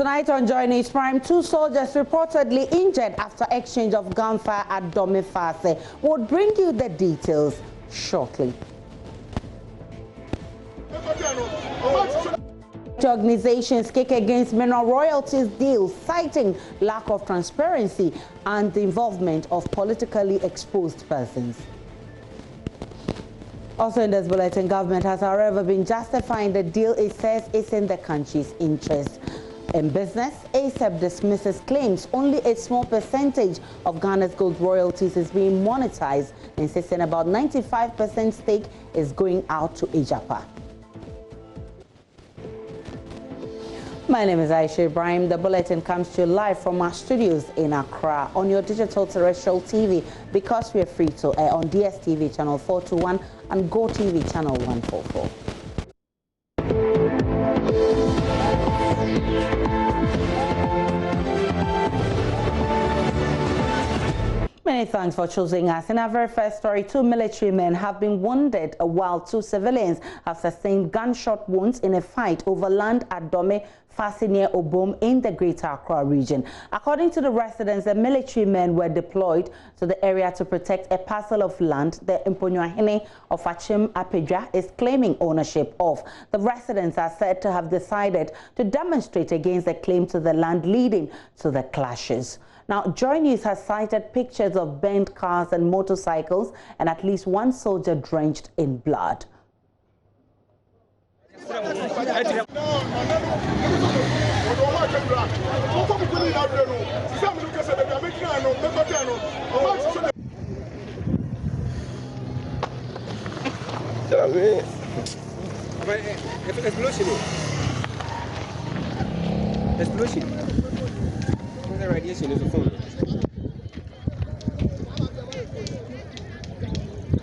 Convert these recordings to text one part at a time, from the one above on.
Tonight on Showbiz Prime, 2 soldiers reportedly injured after exchange of gunfire at Faase. We'll bring you the details shortly. Organizations kick against mineral royalties deals, citing lack of transparency and the involvement of politically exposed persons. Also in this bulletin, government has however been justifying the deal it says is in the country's interest. In business, ASAP dismisses claims only a small percentage of Ghana's gold royalties is being monetized, insisting about 95% stake is going out to Agyapa. My name is Aisha Ibrahim. The bulletin comes to you live from our studios in Accra on your digital terrestrial TV, because we are free to air on DSTV channel 421 and GoTV channel 144. Many thanks for choosing us. In our very first story, 2 military men have been wounded while 2 civilians have sustained gunshot wounds in a fight over land at Faase near Obom in the Greater Accra region. According to the residents, the military men were deployed to the area to protect a parcel of land the Mponyoahene of Achim Apedra is claiming ownership of. The residents are said to have decided to demonstrate against the claim to the land, leading to the clashes. Now, Joy News has cited pictures of burnt cars and motorcycles and at least 1 soldier drenched in blood. The radiation is a phone.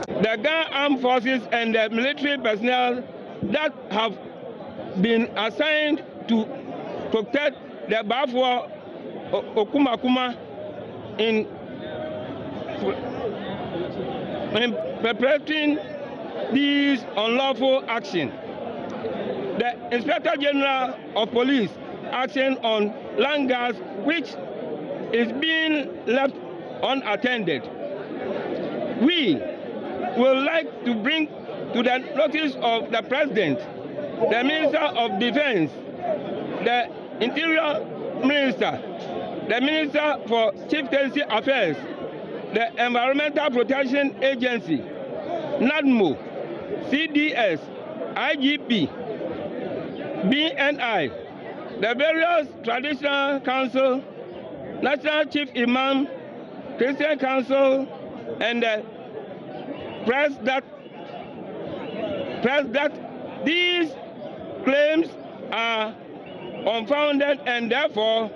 The Ghana Armed Forces and the military personnel that have been assigned to protect the Bafua Okumakuma in perpetrating these unlawful actions. The Inspector General of Police action on land gas, which is being left unattended. We would like to bring to the notice of the President, the Minister of Defense, the Interior Minister, the Minister for Chieftaincy Affairs, the Environmental Protection Agency, NADMO, CDS, IGP, BNI, the various traditional council, National Chief Imam, Christian Council, and the press that these claims are unfounded and therefore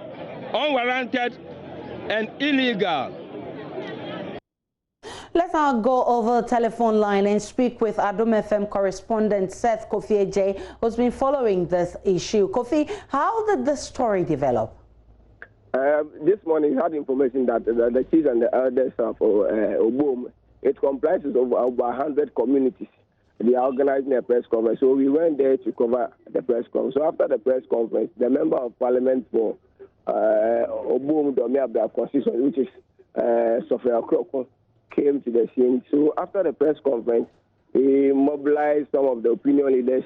unwarranted and illegal. Let's now go over the telephone line and speak with Adom FM correspondent Seth Kofi J, who's been following this issue. Kofi, how did the story develop? This morning, we had information that the chiefs and the elders of Obom, it comprises of over 100 communities. They are organizing a press conference, so we went there to cover the press conference. So after the press conference, the member of parliament for Obom Domiabra constituency, which is Sophia Kroko, came to the scene. So after the press conference, he mobilized some of the opinion leaders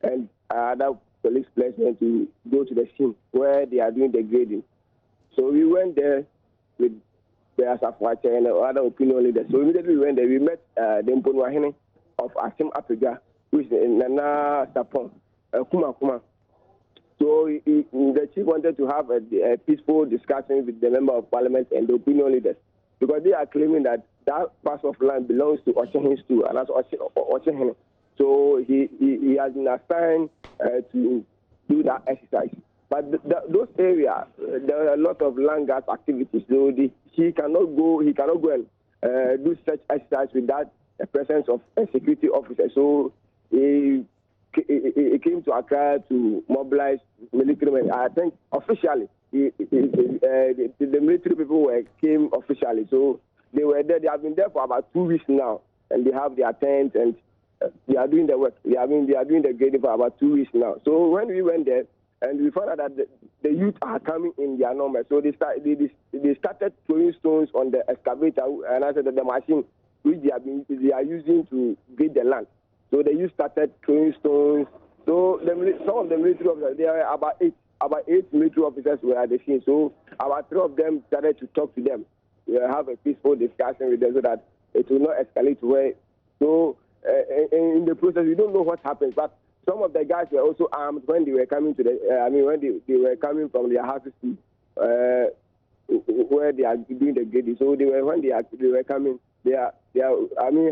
and other police personnel to go to the scene where they are doing the grading. So we went there with the Asafwache and other opinion leaders. So immediately we went there, we met the Mponyoahene of Achim Apedra, which is Nana Sapon, Kuma. So the chief wanted to have a peaceful discussion with the member of parliament and the opinion leaders, because they are claiming that that parcel of land belongs to Ochehen's too, and that's Ochehen. So he has been assigned to do that exercise. But those areas, there are a lot of land gas activities. So he cannot go and do such exercise without the presence of a security officer. So he came to Accra to mobilize military men. I think officially, the military people came officially. So they were there. They have been there for about 2 weeks now, and they have their tents and they are doing the work. They are doing the grading for about 2 weeks now. So when we went there, and we found out that the youth are coming in their numbers. So they started throwing stones on the excavator, and I said that the machine which they are using to grade the land. So the youth started throwing stones. So some of the military officers, there are about eight military officers were at the scene. So about 3 of them started to talk to them. We have a peaceful discussion with them so that it will not escalate to where. So in the process, we don't know what happens, but some of the guys were also armed when they were coming to when they were coming from their houses to where they are doing the grading. So when they were coming, they are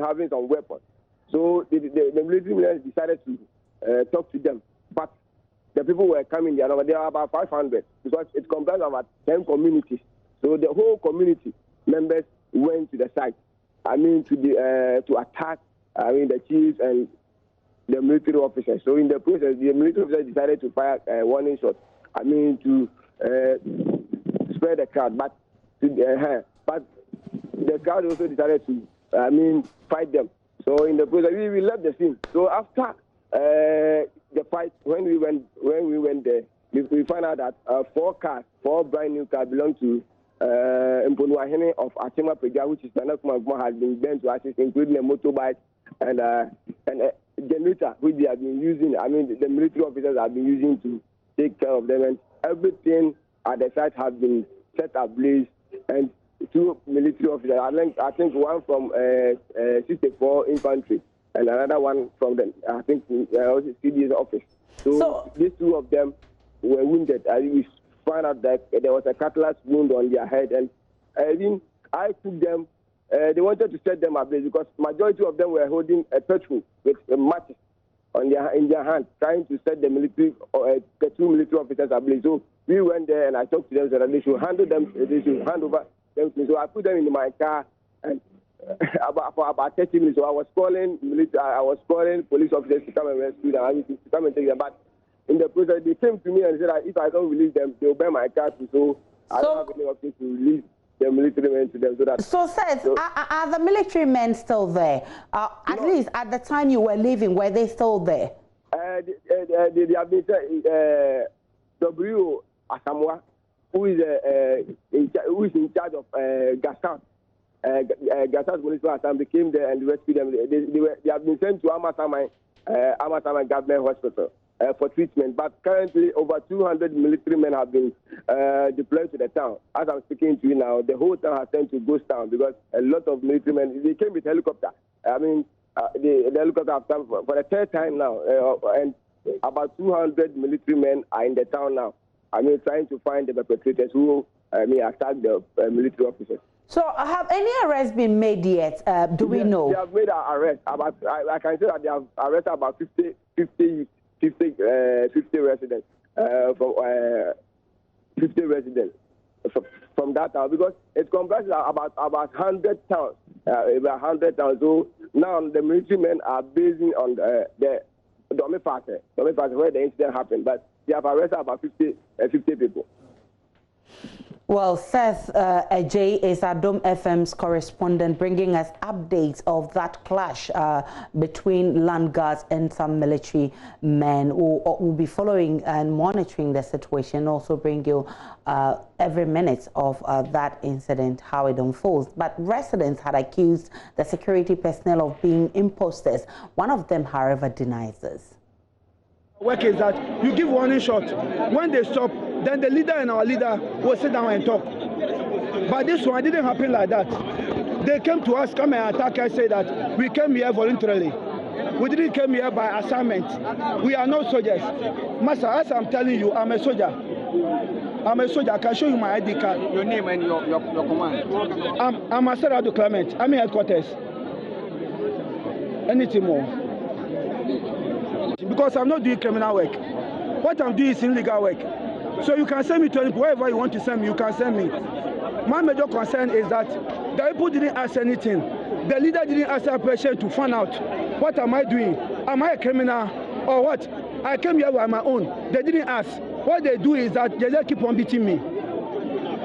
having some weapons. So the military men decided to talk to them, but the people were coming. There are about 500 because it comprises about 10 communities. So the whole community members went to the site. To attack. The chiefs and the military officers. So in the process, the military officers decided to fire warning shots. To spread the crowd, but the crowd also decided to fight them. So in the process, we left the scene. So after the fight, when we went there, we found out that 4 brand new cars belong to Mponuahene of Agyapa Royalities, which is has been burnt to ashes, including a motorbike and a generator, which they have been using. The military officers have been using to take care of them, and everything at the site has been set ablaze. And 2 military officers, I think one from 64 Infantry and another one from the CD's office. So these 2 of them were wounded. We found out that there was a cutlass wound on their head, and I took them. They wanted to set them ablaze because majority of them were holding a petrol with matches in their hand, trying to set the 2 military officers ablaze. So we went there, and I talked to them so that they should handle them. They should hand over them. So I put them in my car, and for about 30 minutes. So I was calling police officers to come and rescue them, to come and take them. But in the process, they came to me and said that if I don't release them, they'll burn my car too. So I don't have any option to release the military men to them. Are the military men still there? At least at the time you were leaving, were they still there? They have been W. Asamoah, who is in charge of Gaston. Gaston's municipal assembly came there and rescued them. They have been sent to Amasaman Government Hospital for treatment. But currently, over 200 military men have been deployed to the town. As I'm speaking to you now, the whole town has turned to ghost town because a lot of military men, they came with helicopter. The helicopter have come for the 3rd time now, and about 200 military men are in the town now. Trying to find the perpetrators who attacked the military officers. So have any arrests been made yet? Do we know? They have made an arrest. I can say that they have arrested about 50 residents from 50 residents from that town, because it comprises about 100 towns. About 100 towns. So now the military men are basing on the Faase, where the incident happened, but they have arrested about 50 people. Well, Seth Ajay is Adom FM's correspondent, bringing us updates of that clash between land guards and some military men who will be following and monitoring the situation, also bring you every minute of that incident, how it unfolds. But residents had accused the security personnel of being imposters. One of them, however, denies this. Work is that you give warning shot. When they stop, then the leader and our leader will sit down and talk. But this one didn't happen like that. They came to us, come and attack us, say that we came here voluntarily. We didn't come here by assignment. We are not soldiers. Master, as I'm telling you, I'm a soldier. I'm a soldier. I can show you my ID card. Your name and your command. I'm Master Ado Clement. I'm in headquarters. Anything more? Because I'm not doing criminal work. What I'm doing is illegal work. So you can send me to wherever you want to send me, you can send me. My major concern is that the people didn't ask anything. The leader didn't ask a person to find out, what am I doing? Am I a criminal or what? I came here by my own. They didn't ask. What they do is that they just keep on beating me.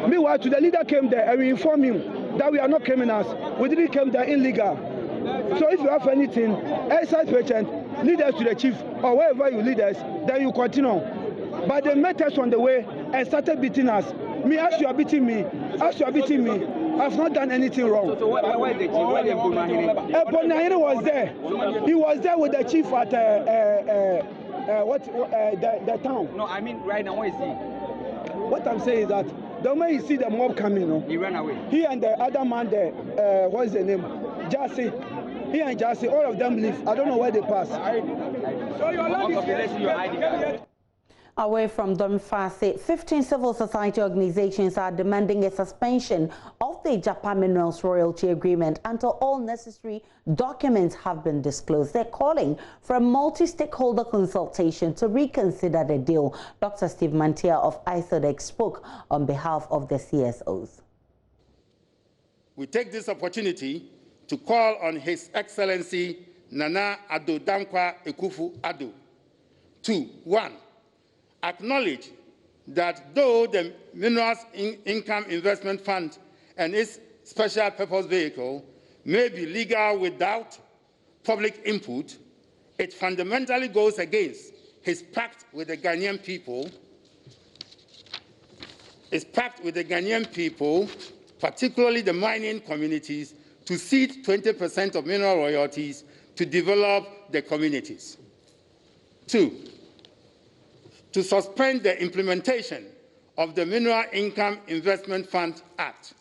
Meanwhile, the leader came there and we informed him that we are not criminals. We didn't come there illegal. So if you have anything, exercise patient, lead us to the chief or wherever you lead us, then you continue. But they met us on the way and started beating us. Me, as you are beating me, I've not done anything wrong. So where is the chief? Where the Bonahini was there. He was there with the chief at the town. No, I mean right now, where is he? What I'm saying is that the moment you see the mob coming, he ran away. He and the other man there, what is the name? Jassy. He and Jassy, all of them leave. I don't know where they pass. So your Away from Faase, 15 civil society organizations are demanding a suspension of the Agyapa Minerals royalty agreement until all necessary documents have been disclosed. They're calling for a multi-stakeholder consultation to reconsider the deal. Dr. Steve Mantia of ISODEX spoke on behalf of the CSOs. We take this opportunity to call on His Excellency Nana Addo Dankwa Akufo-Addo to 1. Acknowledge that though the Minerals Income Investment Fund and its special purpose vehicle may be legal without public input, it fundamentally goes against his pact with the Ghanaian people, particularly the mining communities, to cede 20% of mineral royalties to develop the communities. 2. To suspend the implementation of the Mineral Income Investment Fund Act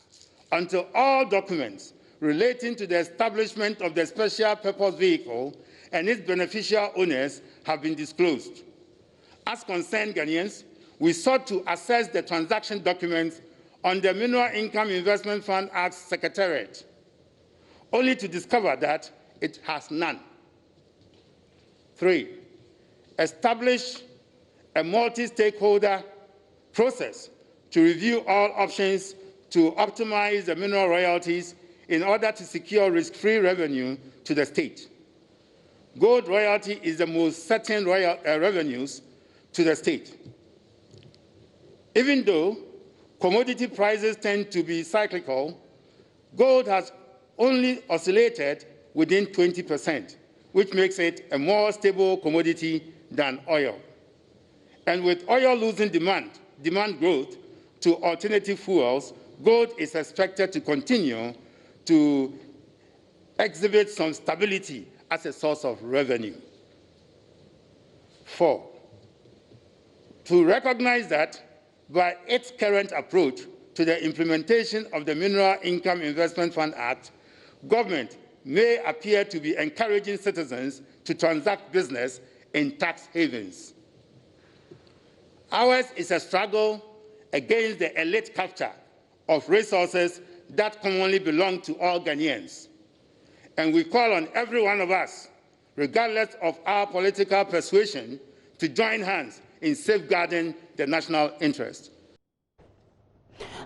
until all documents relating to the establishment of the special purpose vehicle and its beneficial owners have been disclosed. As concerned Ghanaians, we sought to access the transaction documents on the Mineral Income Investment Fund Act's Secretariat, only to discover that it has none. 3. Establish a multi-stakeholder process to review all options to optimize the mineral royalties in order to secure risk-free revenue to the state. Gold royalty is the most certain revenues to the state. Even though commodity prices tend to be cyclical, gold has only oscillated within 20%, which makes it a more stable commodity than oil. And with oil losing demand growth to alternative fuels, gold is expected to continue to exhibit some stability as a source of revenue. 4. To recognize that by its current approach to the implementation of the Mineral Income Investment Fund Act, government may appear to be encouraging citizens to transact business in tax havens. Ours is a struggle against the elite capture of resources that commonly belong to all Ghanaians. And we call on every one of us, regardless of our political persuasion, to join hands in safeguarding the national interest.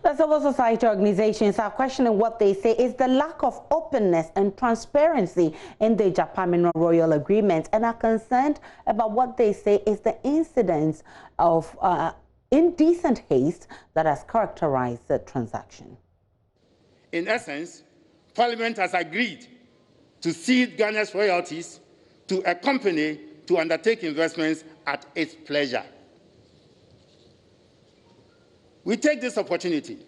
The civil society organizations are questioning what they say is the lack of openness and transparency in the Agyapa Mineral Royal Agreement and are concerned about what they say is the incidence of indecent haste that has characterized the transaction. In essence, Parliament has agreed to cede Ghana's royalties to a company to undertake investments at its pleasure. We take this opportunity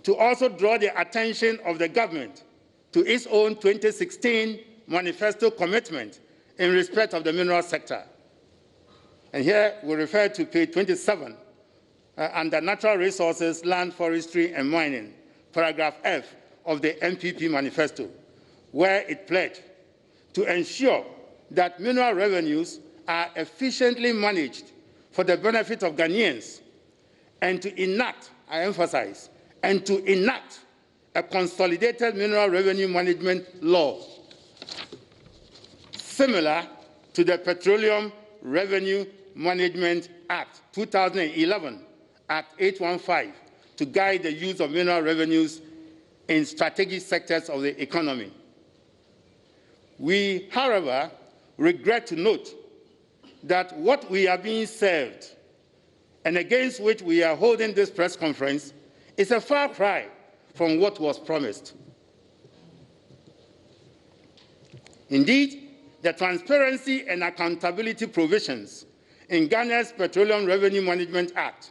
to also draw the attention of the government to its own 2016 manifesto commitment in respect of the mineral sector. And here we refer to page 27 under Natural Resources, Land, Forestry and Mining, paragraph F of the MPP manifesto, where it pledged to ensure that mineral revenues are efficiently managed for the benefit of Ghanaians and to enact, I emphasize, and to enact a consolidated mineral revenue management law similar to the Petroleum Revenue Management Act 2011, Act 815, to guide the use of mineral revenues in strategic sectors of the economy. We, however, regret to note that what we are being served and against which we are holding this press conference is a far cry from what was promised. Indeed, the transparency and accountability provisions in Ghana's Petroleum Revenue Management Act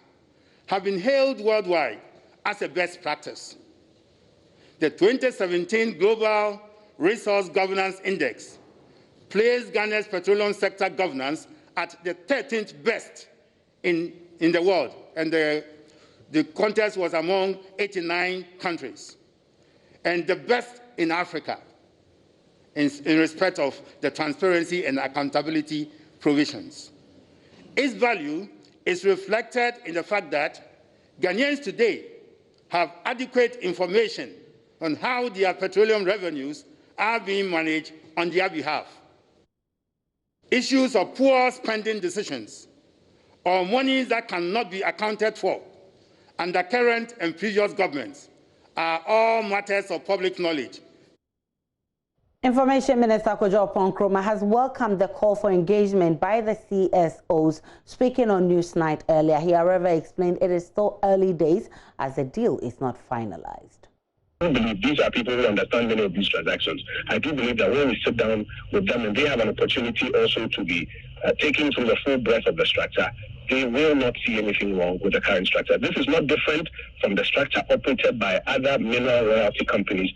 have been hailed worldwide as a best practice. The 2017 Global Resource Governance Index placed Ghana's petroleum sector governance at the 13th best in the world, and the contest was among 89 countries, and the best in Africa in respect of the transparency and accountability provisions. Its value is reflected in the fact that Ghanaians today have adequate information on how their petroleum revenues are being managed on their behalf. Issues of poor spending decisions or monies that cannot be accounted for under current and previous governments are all matters of public knowledge. Information Minister Kojo Nkrumah has welcomed the call for engagement by the CSOs. Speaking on Newsnight earlier, he however explained it is still early days as the deal is not finalized. I believe these are people who understand many of these transactions. I do believe that when we sit down with them and they have an opportunity also to be taken through the full breadth of the structure, they will not see anything wrong with the current structure. This is not different from the structure operated by other mineral royalty companies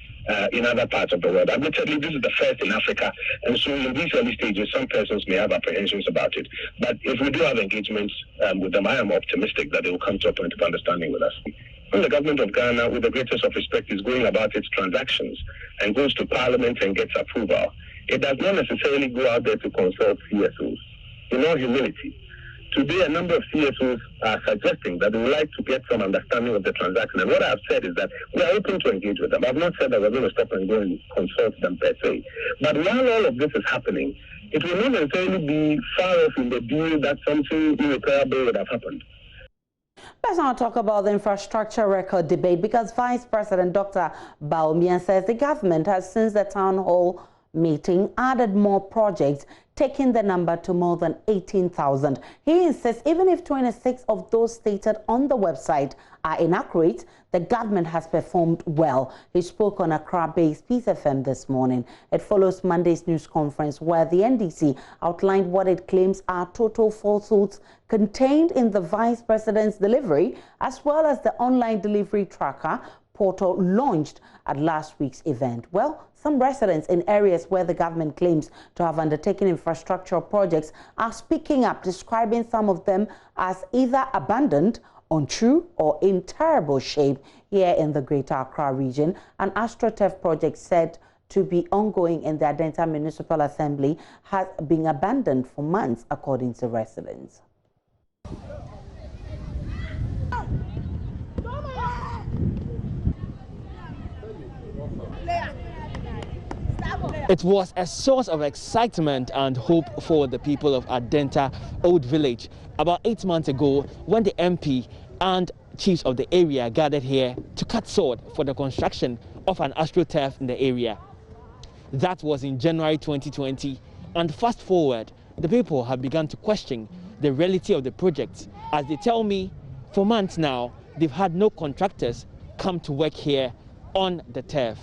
in other parts of the world. Admittedly, this is the first in Africa, and so in these early stages, some persons may have apprehensions about it. But if we do have engagements with them, I am optimistic that they will come to a point of understanding with us. When the government of Ghana, with the greatest of respect, is going about its transactions and goes to Parliament and gets approval, it does not necessarily go out there to consult CSOs. In all humility, today a number of CSOs are suggesting that they would like to get some understanding of the transaction. And what I've said is that we are open to engage with them. I've not said that we're going to stop and go and consult them per se. But while all of this is happening, it will not necessarily be far off in the deal that something irreparable would have happened. Let's now talk about the infrastructure record debate, because Vice President Dr. Bawumia says the government has, since the town hall meeting, added more projects, taking the number to more than 18,000. He insists even if 26 of those stated on the website are inaccurate, the government has performed well. He spoke on Accra-based Peace FM this morning. It follows Monday's news conference where the NDC outlined what it claims are total falsehoods contained in the Vice President's delivery, as well as the online delivery tracker portal launched at last week's event. Well, some residents in areas where the government claims to have undertaken infrastructural projects are speaking up, describing some of them as either abandoned, untrue, or in terrible shape. Here in the Greater Accra region, an AstroTurf project said to be ongoing in the Adenta Municipal Assembly has been abandoned for months, according to residents. It was a source of excitement and hope for the people of Adenta Old Village about 8 months ago when the MP and chiefs of the area gathered here to cut sword for the construction of an AstroTurf in the area. That was in January 2020, and fast forward, the people have begun to question the reality of the project. As they tell me, for months now, they've had no contractors come to work here on the turf.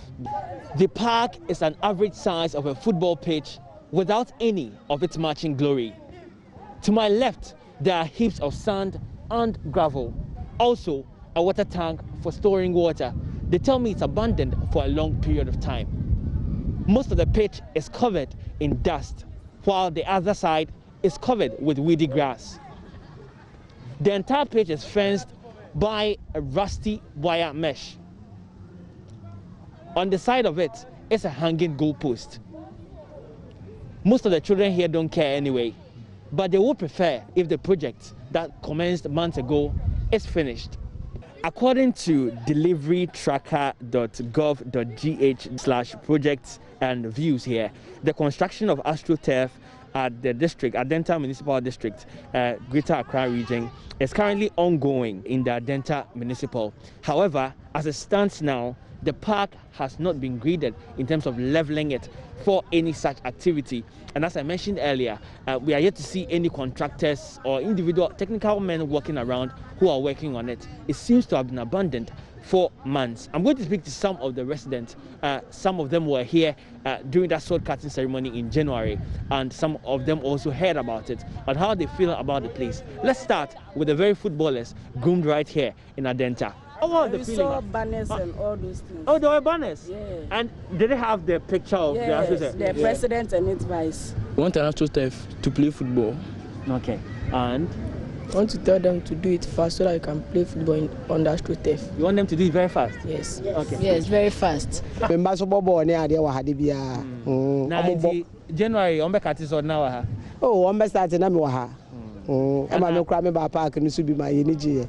The park is an average size of a football pitch without any of its matching glory. To my left, there are heaps of sand and gravel. Also, a water tank for storing water. They tell me it's abandoned for a long period of time. Most of the pitch is covered in dust, while the other side is covered with weedy grass. The entire pitch is fenced by a rusty wire mesh. On the side of it is a hanging goalpost. Most of the children here don't care anyway, but they would prefer if the project that commenced months ago is finished. According to deliverytracker.gov.gh/projects and views here, the construction of AstroTurf at the district, Adenta Municipal District, Greater Accra Region, is currently ongoing in the Adenta Municipal. However, as it stands now, the park has not been graded in terms of leveling it for any such activity. And as I mentioned earlier, we are yet to see any contractors or individual technical men working around who are working on it. It seems to have been abandoned 4 months. I'm going to speak to some of the residents. Some of them were here during that sword cutting ceremony in January, and some of them also heard about it and how they feel about the place. Let's start with the very footballers groomed right here in Adenta. We saw banners and all those things. Oh, there were banners? Yeah. And did they have the picture of the president and its vice? We want AstroTurf to play football. Okay. And? I want to tell them to do it fast so that I can play football on the AstroTurf. You want them to do it very fast? Yes. Okay. Yes, very fast. Now, January, I'm back at this now. Oh, I'm starting now. Oh, I'm not cramming by park and to be my energy.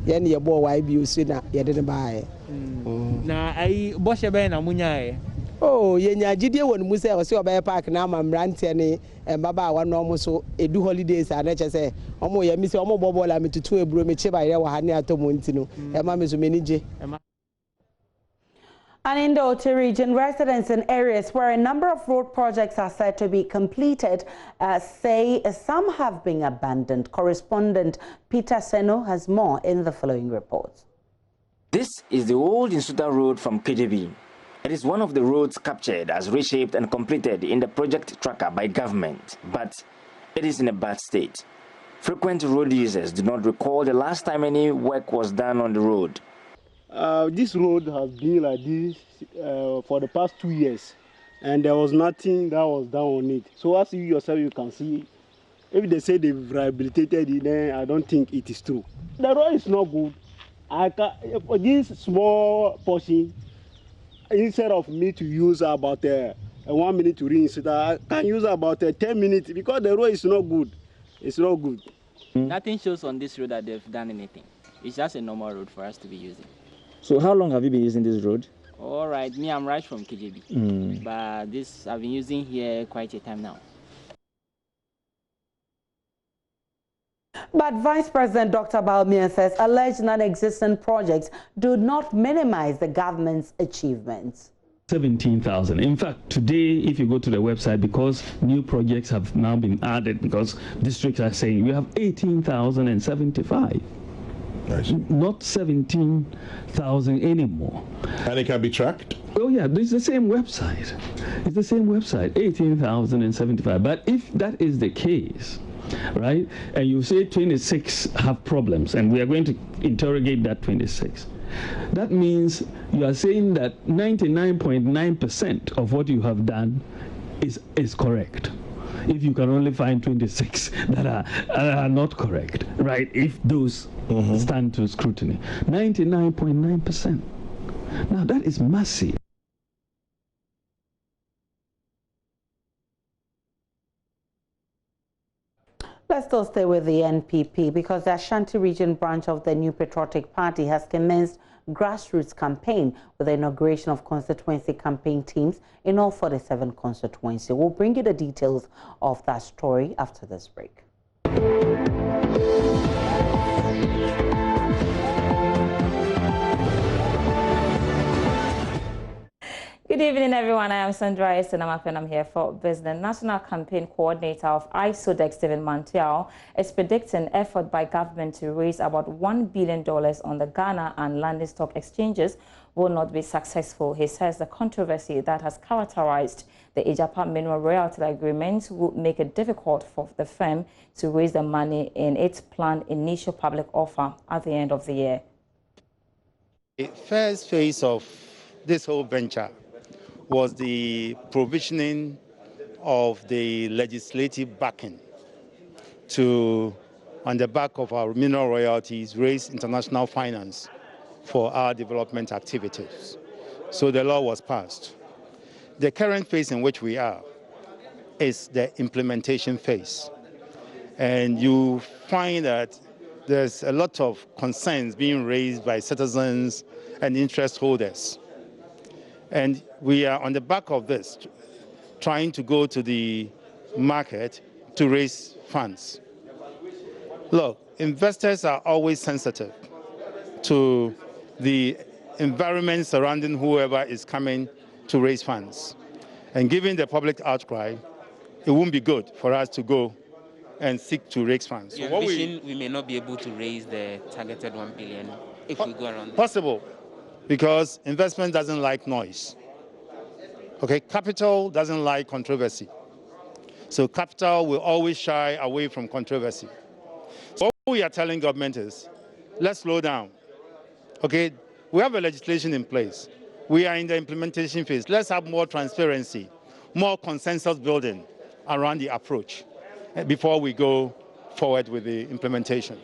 Yen your boy, why be sooner? You didn't buy. Now, I bosh a ben and munya. Oh, Yenya Gidia when Musa was your bear park now, I'm ranting and Baba one almost so a do holidays and I say, Omo, ya miss Omo Bobo, I'm to 2 a broom, a chip by Hania to Montino, and Mamma is a manager. And in the Ashanti region, residents in areas where a number of road projects are said to be completed say some have been abandoned. Correspondent Peter Seno has more in the following report. This is the old Insuta Road from KJB. It is one of the roads captured as reshaped and completed in the project tracker by government, but it is in a bad state. Frequent road users do not recall the last time any work was done on the road. This road has been like this for the past 2 years, and there was nothing that was done on it. So as you yourself, you can see, if they say they've rehabilitated it, then I don't think it is true. The road is not good. For this small portion, instead of me to use about 1 minute to rinse it, I can use about 10 minutes because the road is not good. It's not good. Nothing shows on this road that they've done anything. It's just a normal road for us to be using. So how long have you been using this road? All right, me, I'm right from KJB. But this I've been using here quite a time now. But Vice President Dr. Bawumia says alleged non-existent projects do not minimize the government's achievements. 17,000. In fact, today, if you go to the website, because new projects have now been added, because districts are saying we have 18,075. Nice. Not 17,000 anymore. And it can be tracked? Oh yeah, it's the same website. It's the same website, 18,075. But if that is the case, right, and you say 26 have problems, and we are going to interrogate that 26, that means you are saying that 99.9% of what you have done is correct. If you can only find 26 that are not correct, right? If those stand to scrutiny, 99.9%. Now that is massive. Let's still stay with the NPP because the Ashanti Region branch of the New Patriotic Party has commenced grassroots campaign with the inauguration of constituency campaign teams in all 47 constituencies. We'll bring you the details of that story after this break. Good evening, everyone. I am Sandra Esenamap and I'm here for business. National Campaign Coordinator of ISODEC, Stephen Mantiao, is predicting effort by government to raise about $1 billion on the Ghana and London stock exchanges will not be successful. He says the controversy that has characterized the Agyapa Mineral Royalty Agreement will make it difficult for the firm to raise the money in its planned initial public offer at the end of the year. The first phase of this whole venture was the provisioning of the legislative backing to, on the back of our mineral royalties, raise international finance for our development activities. So the law was passed. The current phase in which we are is the implementation phase. And you find that there's a lot of concerns being raised by citizens and interest holders. And we are on the back of this, trying to go to the market to raise funds. Look, investors are always sensitive to the environment surrounding whoever is coming to raise funds. And given the public outcry, it won't be good for us to go and seek to raise funds. So we may not be able to raise the targeted 1 billion if we go around. Possible. because investment doesn't like noise. Okay, capital doesn't like controversy. So capital will always shy away from controversy. So what we are telling government is, let's slow down. Okay, we have a legislation in place. We are in the implementation phase. Let's have more transparency, more consensus building around the approach before we go forward with the implementation.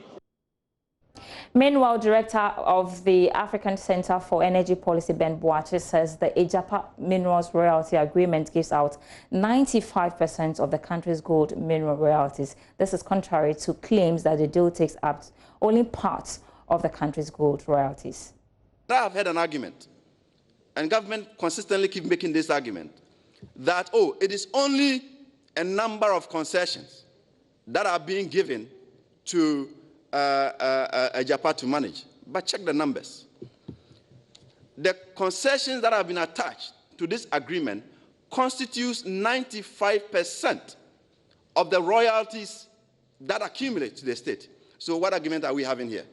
Meanwhile, Director of the African Center for Energy Policy, Ben Boache, says the Agyapa Minerals Royalty Agreement gives out 95% of the country's gold mineral royalties. This is contrary to claims that the deal takes up only part of the country's gold royalties. I have heard an argument, and government consistently keep making this argument, that, oh, it is only a number of concessions that are being given to Agyapa to manage. But check the numbers. The concessions that have been attached to this agreement constitutes 95% of the royalties that accumulate to the state. So what argument are we having here?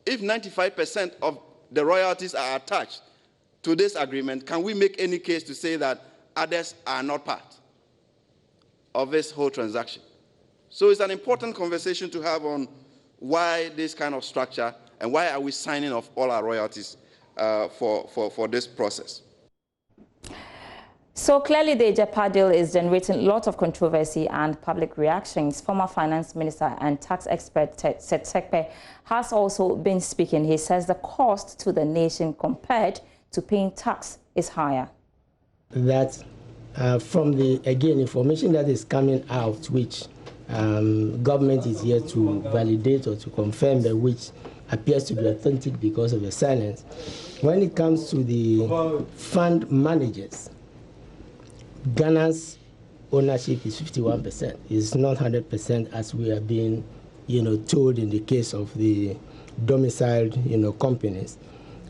If 95% of the royalties are attached to this agreement, can we make any case to say that others are not part of this whole transaction? So it's an important conversation to have on why this kind of structure and why are we signing off all our royalties for this process. So clearly the Agyapa deal is generating a lot of controversy and public reactions. Former finance minister and tax expert Setsekpe has also been speaking. He says the cost to the nation compared to paying tax is higher. That from the, again, information that is coming out, which government is here to validate or to confirm, that which appears to be authentic because of the silence. When it comes to the fund managers, Ghana's ownership is 51%. It's not 100% as we are being, told in the case of the domiciled, companies.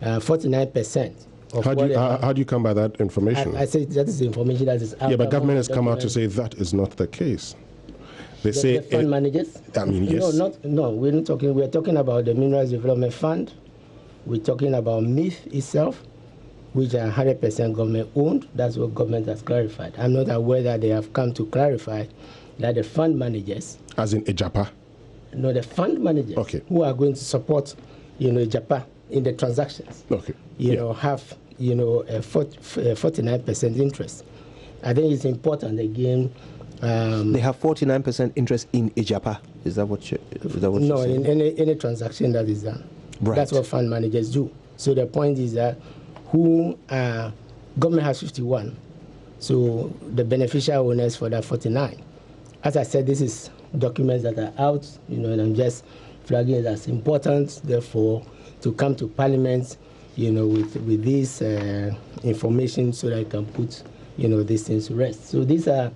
49%. How do you come by that information? I say that is the information that is out. Yeah, but government has come out to say that is not the case. They say the fund managers. I mean, yes. No, we're not talking. We're talking about the Minerals Development Fund. We're talking about MIF itself, which are 100% government owned. That's what government has clarified. I'm not aware that they have come to clarify that the fund managers, as in Agyapa. No, the fund managers, okay, who are going to support, Agyapa in the transactions, okay, have, a 49% interest. I think it's important again. They have 49% interest in Agyapa. Is that what you? No, in any transaction that is done. Right. That's what fund managers do. So the point is that government has 51, so the beneficial owners for that 49. As I said, this is documents that are out, and I'm just flagging it as important. Therefore, to come to Parliament, with this information, so that I can put, these things to rest. So these are,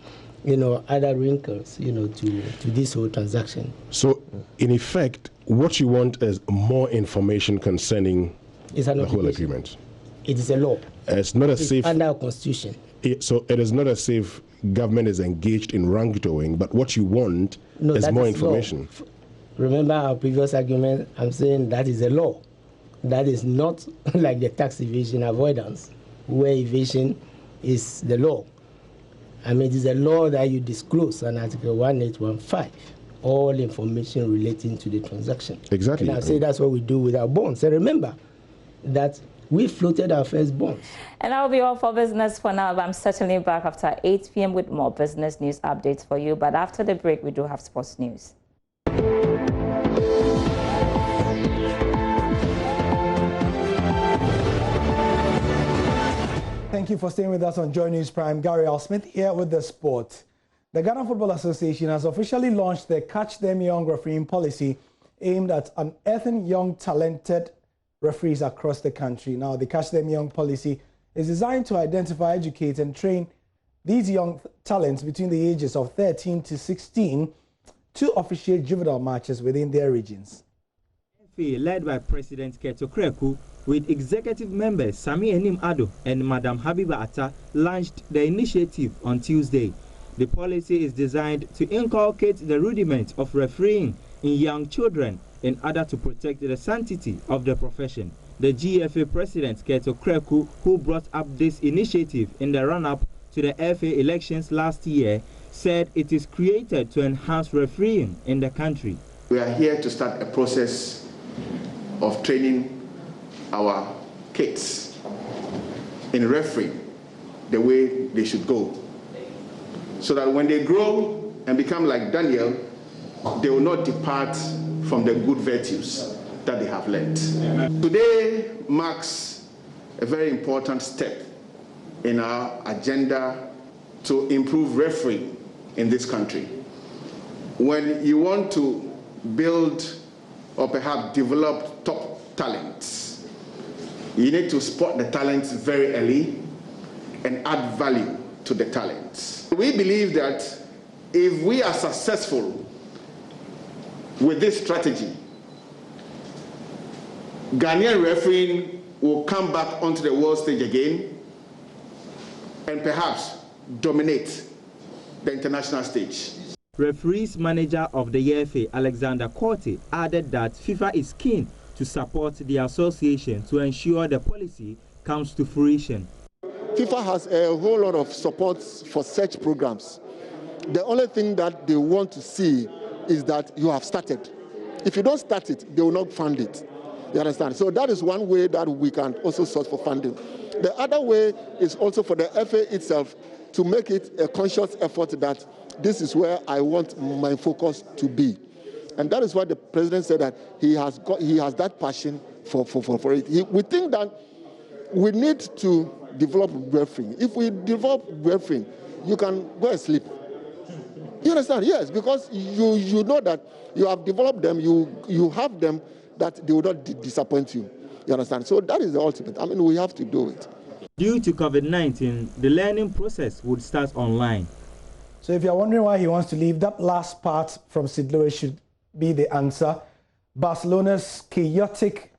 other wrinkles, to this whole transaction. So, in effect, what you want is more information concerning the whole agreement. It is a law. It's not as if under our constitution. So it is not as if government is engaged in wrongdoing, but what you want is more information. Law. Remember our previous argument? I'm saying that is a law. That is not like the tax evasion avoidance, where evasion is the law. I mean, it is a law that you disclose on Article 1815, all information relating to the transaction. Exactly. And I say that's what we do with our bonds. And remember that we floated our first bonds. And that will be all for business for now. But I'm certainly back after 8 p.m. with more business news updates for you. But after the break, we do have sports news. Thank you for staying with us on Joy News Prime. Gary Al Smith here with the sport. The Ghana Football Association has officially launched the Catch Them Young refereeing policy aimed at unearthing young talented referees across the country. Now, the Catch Them Young policy is designed to identify, educate and train these young talents between the ages of 13 to 16 to officiate juvenile matches within their regions. Led by President Keto Kreku, with executive members Sami Enim Ado and Madam Habiba Atta, launched the initiative on Tuesday. The policy is designed to inculcate the rudiments of refereeing in young children in order to protect the sanctity of the profession. The GFA president, Keto Kreku, who brought up this initiative in the run-up to the FA elections last year, said it is created to enhance refereeing in the country. We are here to start a process of training our kids in refereeing the way they should go, so that when they grow and become like Daniel, they will not depart from the good virtues that they have learned. Today marks a very important step in our agenda to improve refereeing in this country. When you want to build or perhaps develop top talents, you need to spot the talents very early and add value to the talents. We believe that if we are successful with this strategy, Ghanaian refereeing will come back onto the world stage again and perhaps dominate the international stage. Referees manager of the EFA, Alexander Korte, added that FIFA is keen to support the association to ensure the policy comes to fruition. FIFA has a whole lot of support for such programs. The only thing that they want to see is that you have started. If you don't start it, they will not fund it. You understand? So that is one way that we can also source for funding. The other way is also for the FA itself to make it a conscious effort that this is where I want my focus to be. And that is why the president said that he has that passion for it. We think that we need to develop refereeing. If we develop refereeing, you can go and sleep. You understand? Yes, because you know that you have developed them, you have them, that they will not disappoint you. You understand? So that is the ultimate. I mean, we have to do it. Due to COVID-19, the learning process would start online. So if you're wondering why he wants to leave, that last part from Sid Lewis should be the answer. Barcelona's chaotic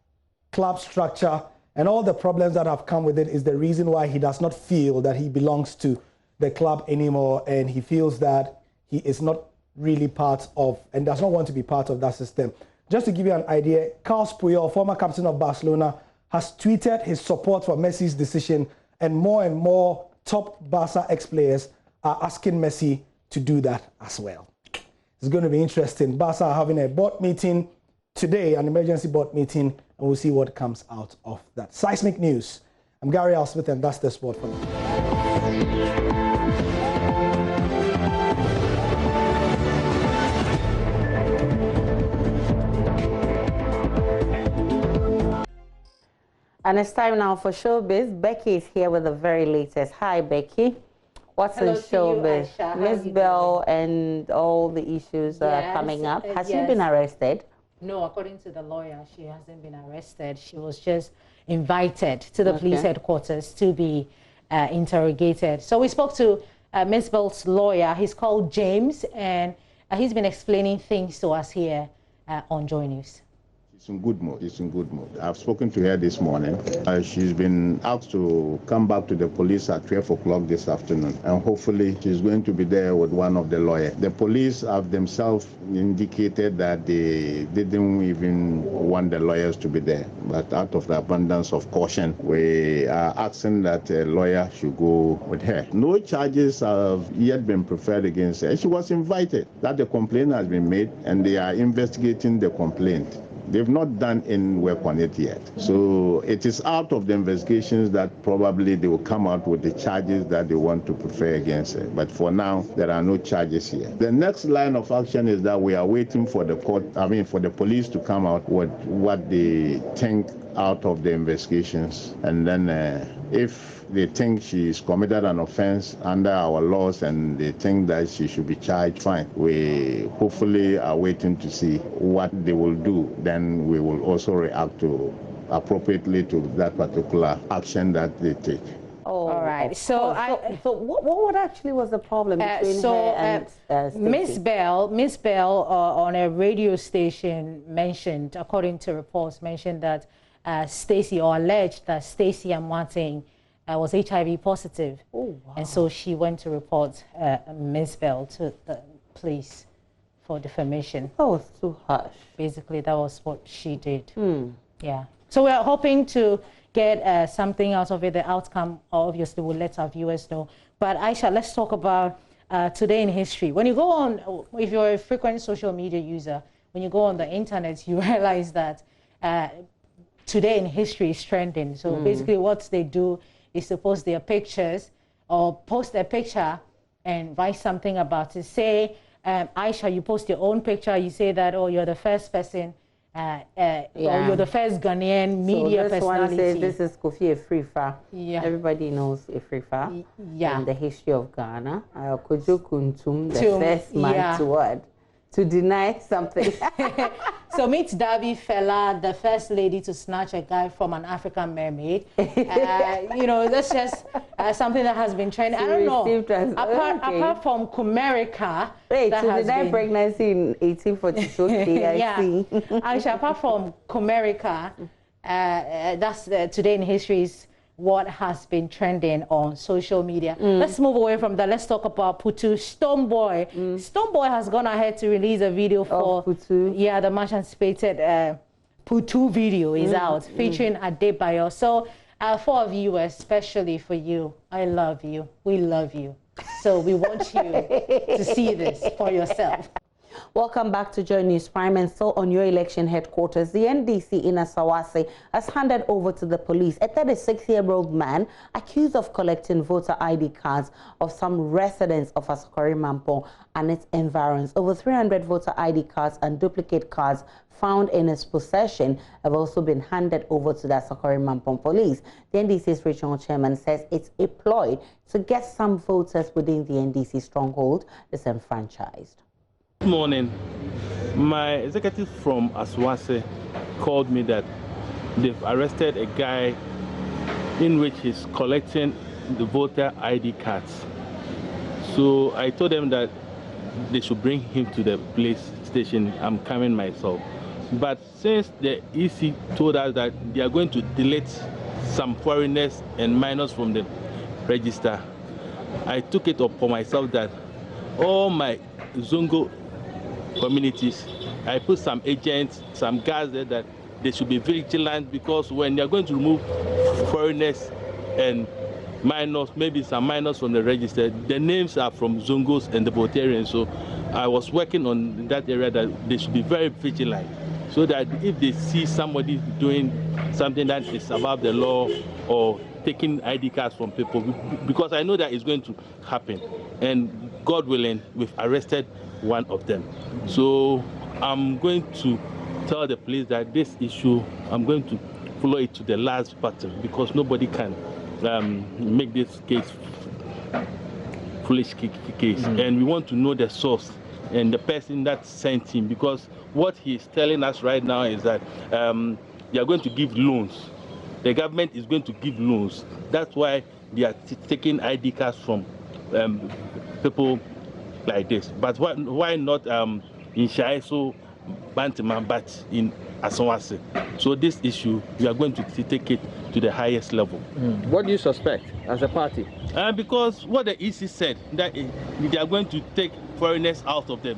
club structure and all the problems that have come with it is the reason why he does not feel that he belongs to the club anymore, and he feels that he is not really part of and does not want to be part of that system. Just to give you an idea, Carles Puyol, former captain of Barcelona, has tweeted his support for Messi's decision, and more top Barca ex-players are asking Messi to do that as well. It's going to be interesting. Barca are having a board meeting today, an emergency board meeting, and we'll see what comes out of that. Seismic News. I'm Gary Al Smith, and that's the sport for now. And it's time now for Showbiz. Becky is here with the very latest. Hi, Becky. What's in Showbiz? Miss Bell and all the issues are coming up. Has she been arrested? No, according to the lawyer, she hasn't been arrested. She was just invited to the police headquarters to be interrogated. So we spoke to Miss Bell's lawyer. He's called James, and he's been explaining things to us here on Joy News. She's in good mood. She's in good mood. I've spoken to her this morning. She's been asked to come back to the police at 12 o'clock this afternoon, and hopefully she's going to be there with one of the lawyers. The police have themselves indicated that they didn't even want the lawyers to be there, but out of the abundance of caution, we are asking that a lawyer should go with her. No charges have yet been preferred against her. She was invited. That the complaint has been made, and they are investigating the complaint. They've not done any work on it yet. So it is out of the investigations that probably they will come out with the charges that they want to prefer against it. But for now, there are no charges here. The next line of action is that we are waiting for the for the police to come out with what they think out of the investigations. And then if they think she's committed an offense under our laws and they think that she should be charged, fine. We hopefully are waiting to see what they will do. Then we will also react to appropriately to that particular action that they take. Oh, all right. So what actually was the problem between her and Miss Bell on a radio station mentioned, according to reports, mentioned that Stacey, or alleged that Stacey Martin was HIV positive. Oh, wow. And so she went to report Miss Bell to the police for defamation. That was too harsh. Basically, that was what she did. Yeah. So we are hoping to get something out of it. The outcome, obviously, will let our viewers know. But Aisha, let's talk about today in history. When you go on, if you're a frequent social media user, when you go on the internet, you realize that today in history is trending. So basically what they do is to post their pictures or post a picture and write something about it. Say, Aisha, you post your own picture, you say that, oh, you're the first person, or you're the first Ghanaian media personality. One says this is Kofi Afrifa. Yeah. Everybody knows Afrifa. Yeah. In the history of Ghana. Kojo Kuntum, the first man to what? To deny something. So meet Dabi Fela, the first lady to snatch a guy from an African mermaid. You know, that's just something that has been trending. I don't know. Apart from Kumerica, wait, that to has deny been pregnancy in 1842. Okay, I see. Aisha, apart from Kumerica, that's today in history is what has been trending on social media. Let's move away from that. Let's talk about Putu. Stonebwoy. Stonebwoy has gone ahead to release a video for Putu. Yeah, the much anticipated Putu video is out, featuring Adebayo. So for our viewers, especially for you, I love you. We love you. So we want you to see this for yourself. Welcome back to Joy News Prime. And so on your election headquarters, the NDC in Asawase has handed over to the police a 36-year-old man accused of collecting voter ID cards of some residents of Asokore Mampong and its environs. Over 300 voter ID cards and duplicate cards found in his possession have also been handed over to the Asokore Mampong police. The NDC's regional chairman says it's a ploy to get some voters within the NDC stronghold disenfranchised. This morning, my executive from Asawase called me that they've arrested a guy in which he's collecting the voter ID cards. So I told them that they should bring him to the police station. I'm coming myself. But since the EC told us that they are going to delete some foreigners and minors from the register, I took it upon myself that all my Zongo communities, I put some agents, some guys there that they should be vigilant, because when they're going to remove foreigners and minors, maybe some minors from the register, the names are from Zongos and the Botarians. So I was working on that area that they should be very vigilant, so that if they see somebody doing something that is above the law or taking ID cards from people, because I know that it's going to happen. And God willing, we've arrested one of them. So I'm going to tell the police that this issue, I'm going to follow it to the last button, because nobody can make this case foolish case. And we want to know the source and the person that sent him, because what he's telling us right now is that they are going to give loans. The government is going to give loans. That's why they are taking ID cards from people like this. But why not in Shaiso, Bantaman, but in Asawase? So this issue, we are going to take it to the highest level. What do you suspect as a party? Because what the EC said, that they are going to take foreigners out of the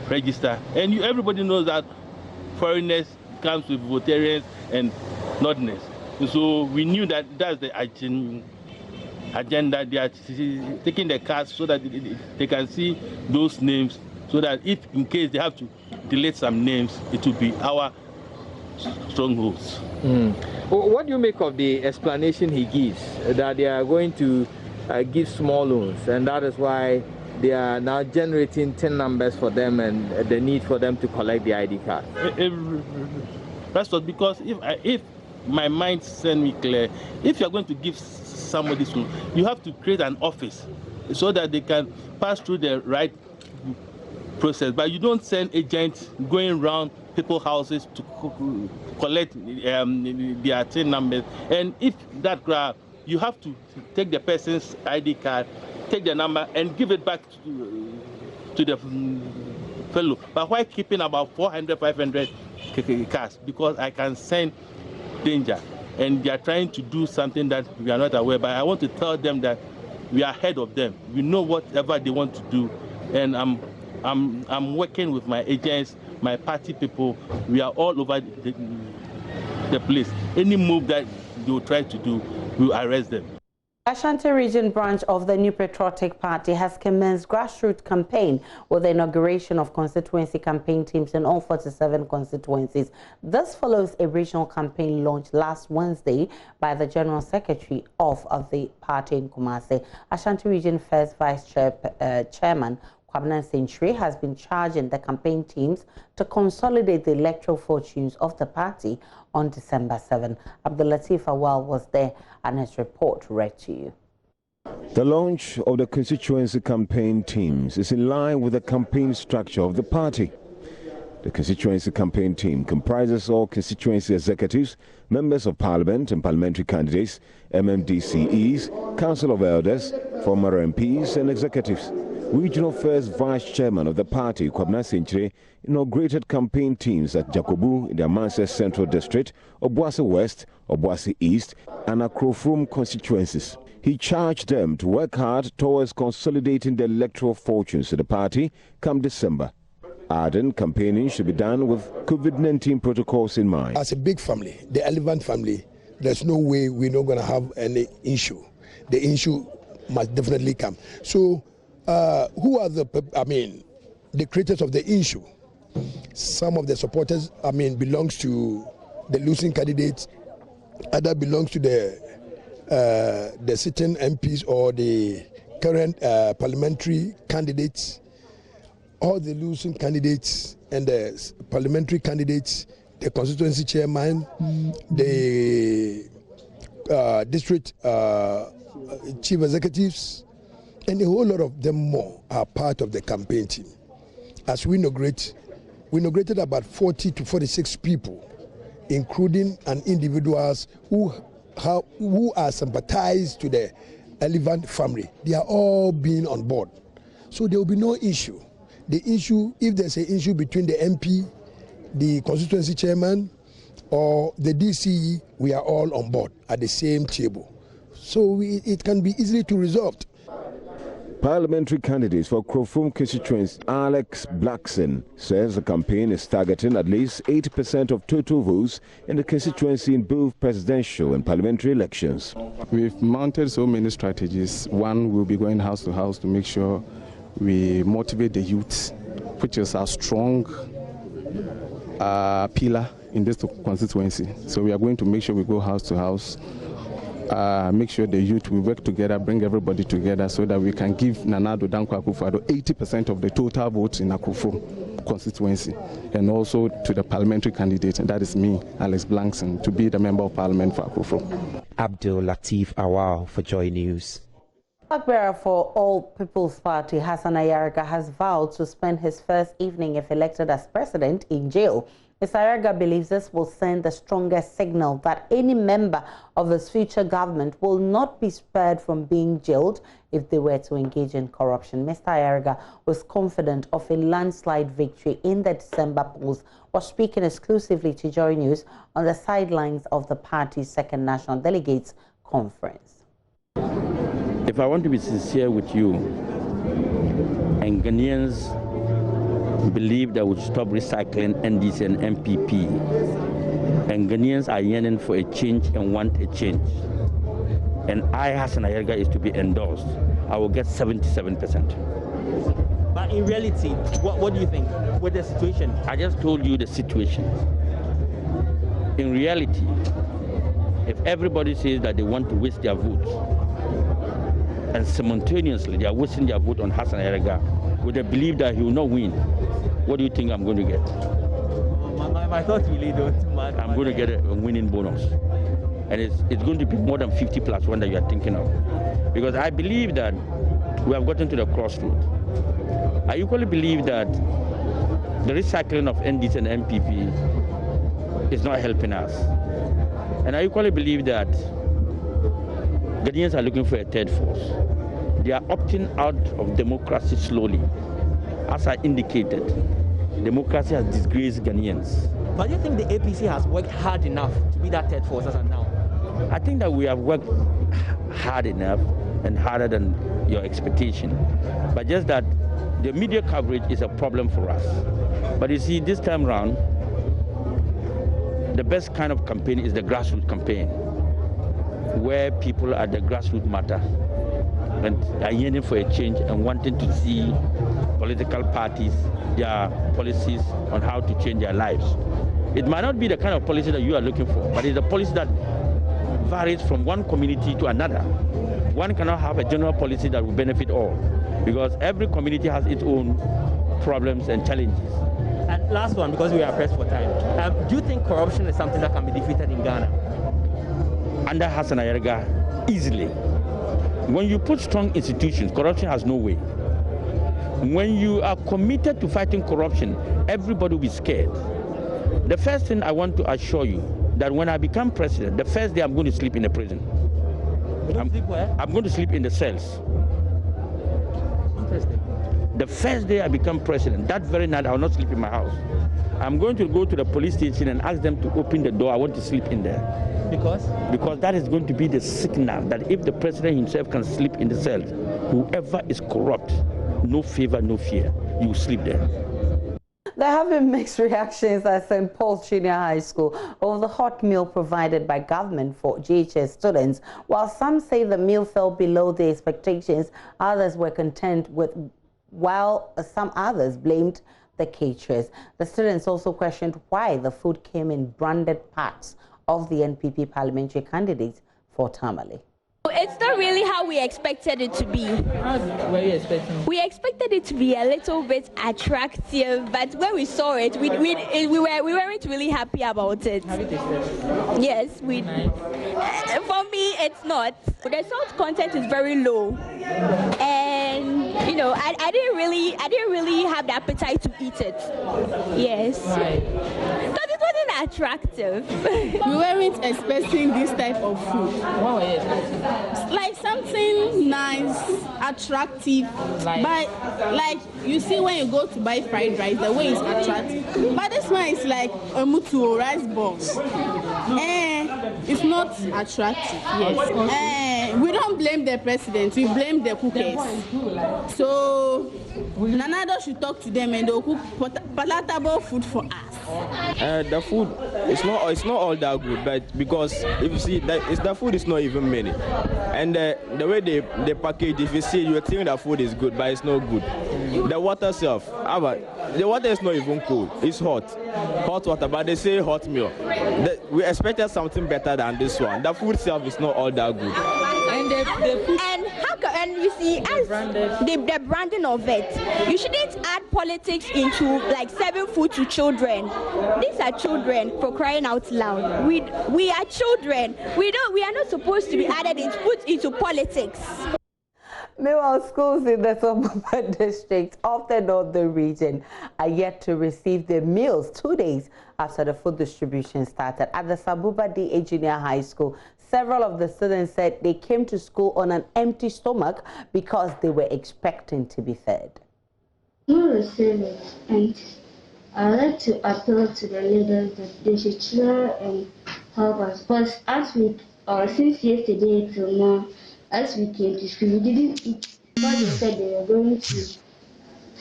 register. And everybody knows that foreigners comes with Votarians and Northerners. So we knew that that's the agenda. They are taking the cards so that they can see those names, so that if in case they have to delete some names, it will be our strongholds. What do you make of the explanation he gives, that they are going to give small loans, and that is why they are now generating 10 numbers for them and the need for them to collect the ID card? That's what, because if my mind send me clear, if you are going to give somebody loan, you have to create an office so that they can pass through the right process. But you don't send agents going around people's houses to collect their 10 numbers. And if that grab, you have to take the person's ID card, take the number, and give it back to the fellow. But why keeping about 400, 500 cards? Because I can send danger, and they are trying to do something that we are not aware. But I want to tell them that we are ahead of them. We know whatever they want to do, and I'm working with my agents, my party people. We are all over the police. Any move that they will try to do, we will arrest them. Ashanti Region branch of the New Patriotic Party has commenced grassroots campaign with the inauguration of constituency campaign teams in all 47 constituencies. This follows a regional campaign launched last Wednesday by the General Secretary of the party in Kumasi. Ashanti Region First Vice Chairman Kwabena Century has been charging the campaign teams to consolidate the electoral fortunes of the party on December 7. Abdulatif Awal was there and his report read to you. The launch of the constituency campaign teams is in line with the campaign structure of the party. The constituency campaign team comprises all constituency executives, members of parliament and parliamentary candidates, MMDCEs, council of elders, former MPs and executives. Regional First Vice Chairman of the party, Kwabena Century, inaugurated campaign teams at Jakobu in the Amanse Central District, Obuasi West, Obuasi East, and Akrofrum constituencies. He charged them to work hard towards consolidating the electoral fortunes of the party come December. Adding campaigning should be done with COVID-19 protocols in mind. As a big family, the elephant family, there's no way we're not going to have any issue. The issue must definitely come. So, who are the creators of the issue? Some of the supporters, belongs to the losing candidates. Other belongs to the sitting MPs or the current parliamentary candidates. All the losing candidates and the parliamentary candidates, the constituency chairman, the district chief executives, and a whole lot of them more are part of the campaign team. As we inaugurated about 40 to 46 people, including individuals who are sympathized to the elephant family. They are all being on board. So there will be no issue. The issue, if there's an issue between the MP, the constituency chairman, or the DCE, we are all on board at the same table. So it can be easily to resolve. Parliamentary candidates for Krofum constituency Alex Blackson says the campaign is targeting at least 80% of total votes in the constituency in both presidential and parliamentary elections. We've mounted so many strategies. One, we'll be going house to house to make sure we motivate the youth, which is our strong pillar in this constituency. So we are going to make sure we go house to house, make sure the youth will work together, bring everybody together so that we can give Nanado Dankwa Akufo-Addo 80% of the total votes in Akufo constituency, and also to the parliamentary candidate, and that is me, Alex Blankson, to be the member of parliament for Akufo. Abdul Latif Awal for Joy News. Flag bearer for All People's Party, Hassan Ayariga, has vowed to spend his first evening, if elected as president, in jail. Mr. Ayariga believes this will send the strongest signal that any member of his future government will not be spared from being jailed if they were to engage in corruption. Mr. Ayariga was confident of a landslide victory in the December polls, was speaking exclusively to Joy News on the sidelines of the party's second National Delegates Conference. If I want to be sincere with you, and Ghanaians believe that we should stop recycling NDC and MPP, and Ghanaians are yearning for a change and want a change, and I, Hassan Ayariga, is to be endorsed, I will get 77%. But in reality, what do you think with the situation? I just told you the situation. In reality, if everybody says that they want to waste their votes, and simultaneously they are wasting their vote on Hassan Ayariga with the belief that he will not win, what do you think I'm going to get? My thoughts really don't matter. I'm going to get a winning bonus. And it's going to be more than 50 plus one that you are thinking of. Because I believe that we have gotten to the crossroads. I equally believe that the recycling of NDC and MPP is not helping us. And I equally believe that Ghanaians are looking for a third force. They are opting out of democracy slowly. As I indicated, democracy has disgraced Ghanaians. But do you think the APC has worked hard enough to be that third force as of now? I think that we have worked hard enough and harder than your expectation. But just that the media coverage is a problem for us. But you see, this time around, the best kind of campaign is the grassroots campaign, where people at the grassroots matter and are yearning for a change and wanting to see political parties, their policies on how to change their lives. It might not be the kind of policy that you are looking for, but it's a policy that varies from one community to another. One cannot have a general policy that will benefit all, because every community has its own problems and challenges. And last one, because we are pressed for time. Do you think corruption is something that can be defeated in Ghana? Under Hassan Ayariga, easily. When you put strong institutions, corruption has no way. When you are committed to fighting corruption, everybody will be scared. The first thing I want to assure you, that when I become president, the first day I'm going to sleep in the prison. I'm going to sleep in the cells. Interesting. The first day I become president, that very night I will not sleep in my house. I'm going to go to the police station and ask them to open the door. I want to sleep in there. Because? Because that is going to be the signal that if the president himself can sleep in the cells, whoever is corrupt, no favor, no fear, you sleep there. There have been mixed reactions at St. Paul's Junior High School over the hot meal provided by government for GHS students. While some say the meal fell below their expectations, others were content with, while some others blamed the caterers. The students also questioned why the food came in branded parts of the NPP parliamentary candidates for Tamale. It's not really how we expected it to be. How were you expecting? We expected it to be a little bit attractive, but when we saw it, we weren't really happy about it. Have you tasted? Yes, we. Nice. For me, it's not. The salt content is very low, and you know, I didn't really have the appetite to eat it. Yes. Right. Because it wasn't attractive. We weren't expecting this type of food. What were you expecting? Like something nice, attractive, but like you see when you go to buy fried rice, the way it's attractive. But this one is like a mutu rice balls. It's not attractive. Yes. We don't blame the president, we blame the cookers. So Nanado should talk to them and they'll cook palatable food for us. The food it's not all that good, but because if you see that the food is not even many, and the way they package, if you see, you think the food is good, but it's not good. The water itself, the water is not even cold, it's hot water, but they say hot milk. We expected something better than this one. The food itself is not all that good. And you see, as the branding of it, you shouldn't add politics into like serving food to children. These are children, for crying out loud. We are children. We are not supposed to be put into politics. Meanwhile, schools in the Sabuba district of the Northern region are yet to receive their meals 2 days after the food distribution started. At the Sabuba DA Junior High School, several of the students said they came to school on an empty stomach because they were expecting to be fed. We receive it, and I would like to appeal to the leaders that they should try and help us. Because since yesterday till now, as we came to school, we didn't eat. But they said they were going to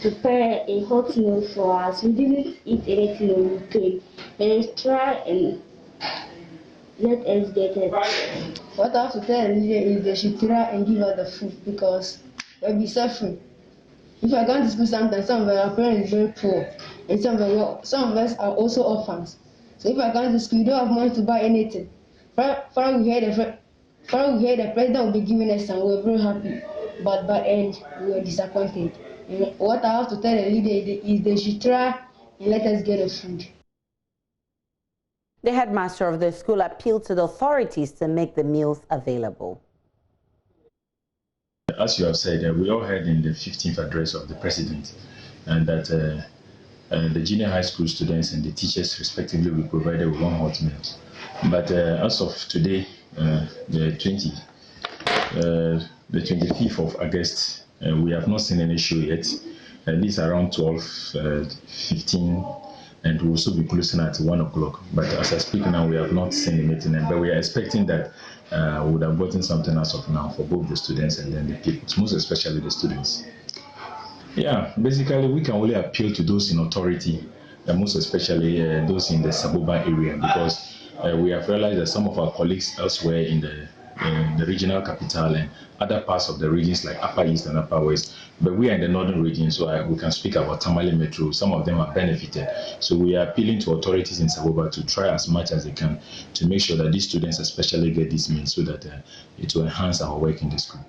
prepare a hot meal for us. We didn't eat anything when we came. Let's try and let us get it. What I have to tell them is they should try and give us the food because we'll be suffering. If I go to school sometimes, some of our parents are very poor, and some of us are also orphans. So if I go to school, we don't have money to buy anything. When we heard the president will be giving us some, we were very happy, but by the end we were disappointed. And what I have to tell the leader is they should try and let us get the food. The headmaster of the school appealed to the authorities to make the meals available. As you have said, we all heard in the 15th address of the president and that the junior high school students and the teachers respectively will be provided with 1 hot meal. But as of today, the 25th of August, we have not seen any show yet. These are around 12:15, and we'll also be closing at 1 o'clock. But as I speak now, we have not seen anything, but we are expecting that we would have gotten something as of now for both the students and then the people, most especially the students. Yeah, basically we can only appeal to those in authority most especially those in the suburban area, because we have realized that some of our colleagues elsewhere in the regional capital and other parts of the regions like Upper East and Upper West, but we are in the northern region, so we can speak about Tamale Metro. Some of them are benefited. So we are appealing to authorities in Saboba to try as much as they can to make sure that these students especially get this means so that it will enhance our work in the school.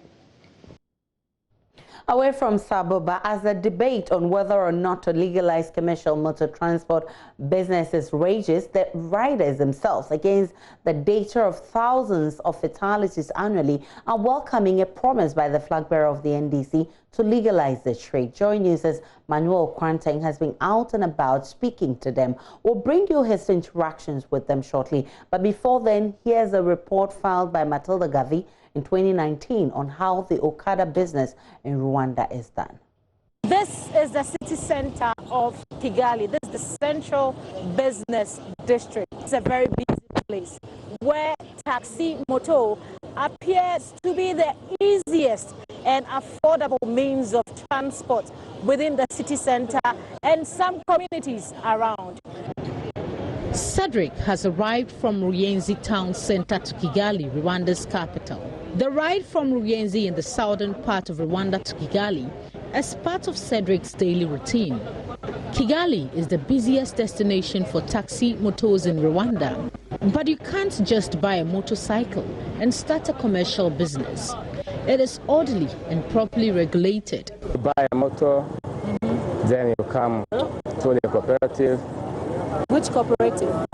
Away from Saboba, as the debate on whether or not to legalize commercial motor transport businesses rages, the riders themselves, against the data of thousands of fatalities annually, are welcoming a promise by the flag bearer of the NDC to legalize the trade. Joy News' Manuel Quanteng has been out and about speaking to them. We'll bring you his interactions with them shortly. But before then, here's a report filed by Matilda Gavi in 2019 on how the Okada business in Rwanda is done. This is the city center of Kigali. This is the central business district. It's a very busy place where taxi moto appears to be the easiest and affordable means of transport within the city center and some communities around. Cedric has arrived from Ruyenzi town center to Kigali, Rwanda's capital. The ride from Ruyenzi in the southern part of Rwanda to Kigali is part of Cedric's daily routine. Kigali is the busiest destination for taxi motos in Rwanda, but you can't just buy a motorcycle and start a commercial business. It is orderly and properly regulated. You buy a motor, then you come to the cooperative. Which cooperative?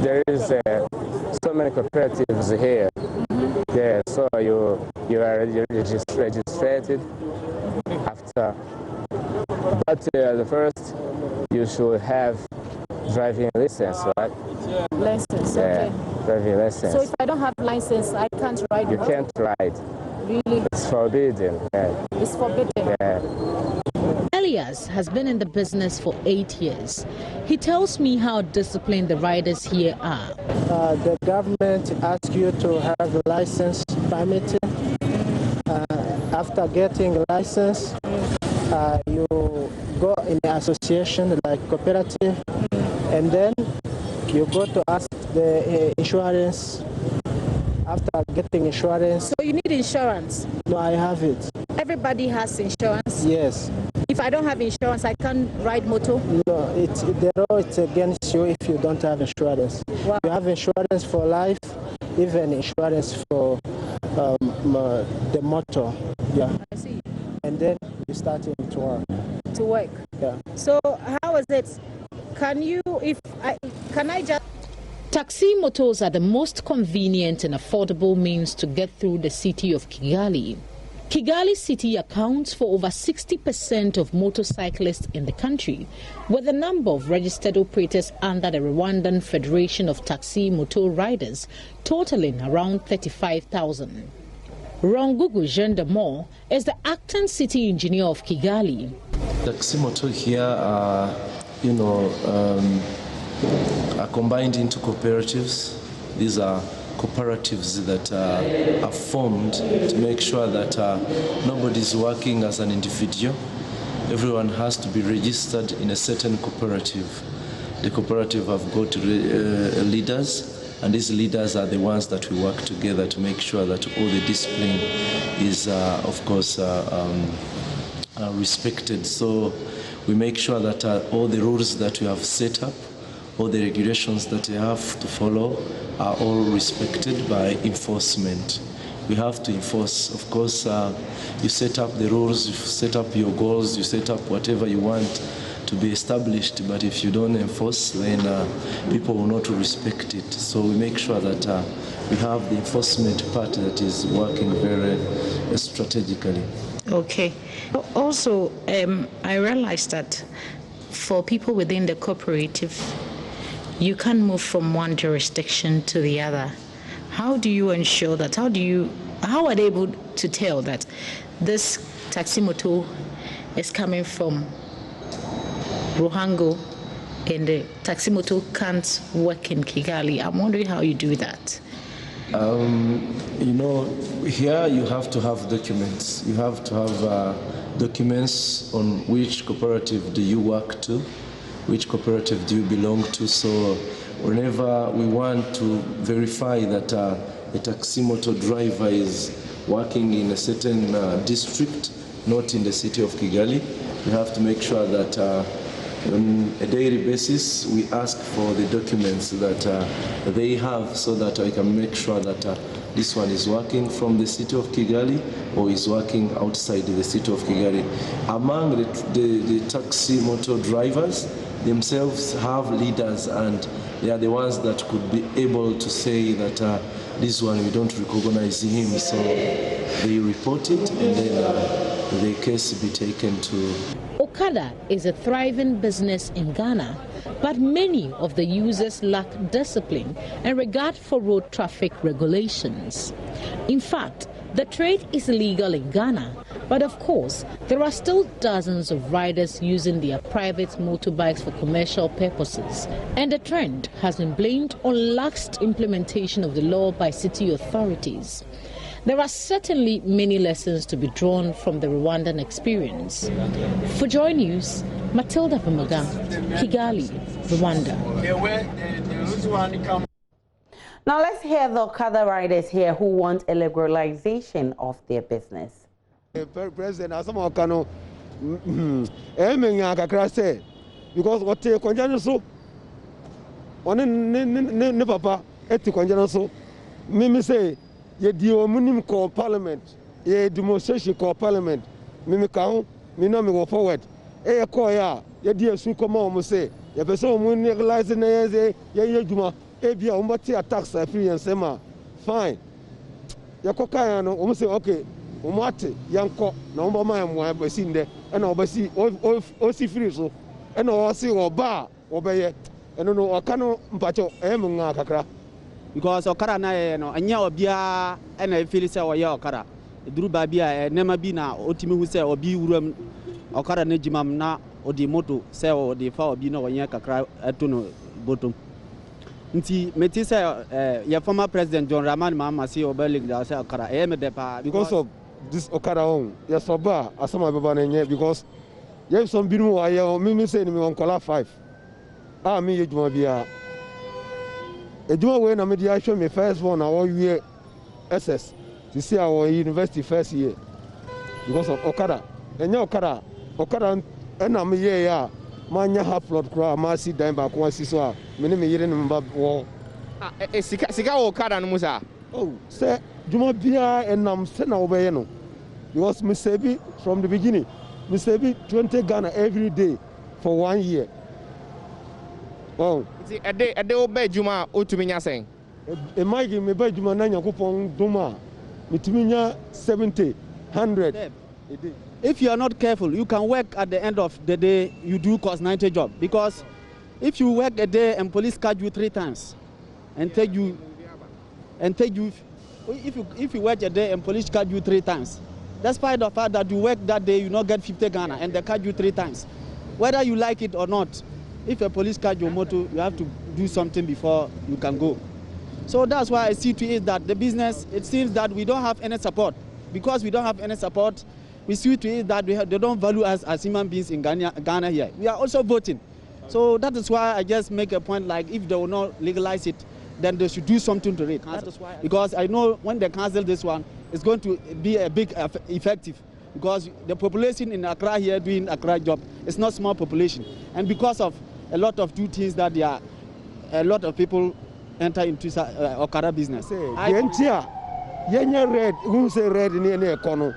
There is so many cooperatives here. Yeah, so you are registered after. But the first, you should have driving license, right? License, yeah, okay. Driving license. So if I don't have license, I can't ride? You can't ride. Really? It's forbidden. Yeah. It's forbidden? Yeah. Elias has been in the business for 8 years. He tells me how disciplined the riders here are. The government asks you to have a license permit. After getting a license, you go in an association like cooperative, and then you go to ask the insurance. After getting insurance. So you need insurance? No, I have it. Everybody has insurance? Yes. If I don't have insurance, I can't ride moto? No, the law is against you if you don't have insurance. Wow. You have insurance for life, even insurance for the motor. Yeah. I see. And then you start to work. To work? Yeah. So how is it? Can I just... Taxi motos are the most convenient and affordable means to get through the city of Kigali. Kigali city accounts for over 60% of motorcyclists in the country, with the number of registered operators under the Rwandan Federation of Taxi Moto Riders totaling around 35,000. Rongugu Gendemore is the acting city engineer of Kigali. Taxi moto here are, are combined into cooperatives. These are cooperatives that are formed to make sure that nobody's working as an individual. Everyone has to be registered in a certain cooperative. The cooperative have got leaders, and these leaders are the ones that we work together to make sure that all the discipline is, of course, respected. So we make sure that all the rules that we have set up, all the regulations that they have to follow are all respected by enforcement. We have to enforce. Of course, you set up the rules, you set up your goals, you set up whatever you want to be established, but if you don't enforce, then people will not respect it. So we make sure that we have the enforcement part that is working very strategically. Okay. Also, I realized that for people within the cooperative, you can't move from one jurisdiction to the other. How do you ensure that? How are they able to tell that this taxi moto is coming from Ruhango and the taxi moto can't work in Kigali? I'm wondering how you do that. Here you have to have documents. You have to have documents on which cooperative do you work to. which cooperative do you belong to. So whenever we want to verify that a taxi motor driver is working in a certain district, not in the city of Kigali, we have to make sure that on a daily basis we ask for the documents that they have, so that I can make sure that this one is working from the city of Kigali or is working outside the city of Kigali. Among the taxi motor drivers themselves have leaders, and they are the ones that could be able to say that this one we don't recognize him, so they report it and then the case be taken to. Okada is a thriving business in Ghana, but many of the users lack discipline and regard for road traffic regulations. In fact, the trade is illegal in Ghana, but of course, there are still dozens of riders using their private motorbikes for commercial purposes. And the trend has been blamed on lax implementation of the law by city authorities. There are certainly many lessons to be drawn from the Rwandan experience. For Joy News, Matilda Vamaga, Kigali, Rwanda. Now let's hear the Okada riders here who want a liberalization of their business. President Asama Okano, because what they conjure so, one papa, eti conjure so, Mimi say, ye diominium call parliament, ye demonstration call parliament, Mimi count, me no me go forward. E call ya, ye dear su come on, say, ye person mun legalize ye duma, e bia umbati a tax free and sema, fine. Ya koka no, say okay. Umate yanko na umba maya mwa basi nde ena obasi osi free so ena osi oba obeye eno no okano mpacho nga kakra because okara na no anya obia ena feel say oye okara duru ba bia nema bi na otimi hu say obi wuram okara na jimam na odi moto say odi fa obi na onye kakra eto no bottom nti meti say your former president John Ramani Mahama say obelig da say okara me depa because of this Okada on, yes, Oba, Asama Babanene, because you have some binu, I me say me on color 5. Ah, me, you might be a do away na mediation, me first one, our year SS to see our university first year because of Okada. And now Okada, and I'm here, Manya half flood crowd, Marcy dime back one sister, many me year in war. Sika Okada and Musa. Oh, say. Juma Bia and I'm sending over no. Because Misebi from the beginning, Misebi 20 Ghana every day for 1 year. Wow. See a day obey Juma Utuminya saying. A Mike me by Juma Nanya Kupong Duma, Mituminya 70, 100 a day. If you are not careful, you can work at the end of the day, you do cause 90 job. Because if you work a day and police catch you 3 times and take you if you work a day and police catch you 3 times, despite the fact that you work that day, you not get 50 Ghana and they catch you 3 times. Whether you like it or not, if a police catch your motor, you have to do something before you can go. So that's why I see to it that the business, it seems that we don't have any support. Because we don't have any support, we see to it that they don't value us as human beings in Ghana here. We are also voting. So that is why I just make a point like if they will not legalize it, then they should do something to it. Because I know when they cancel this one, it's going to be a big effective. Because the population in Accra here doing Accra job is not small population. And because of a lot of do things that they are, a lot of people enter into Okada business. Yenya red, who say red in any econo.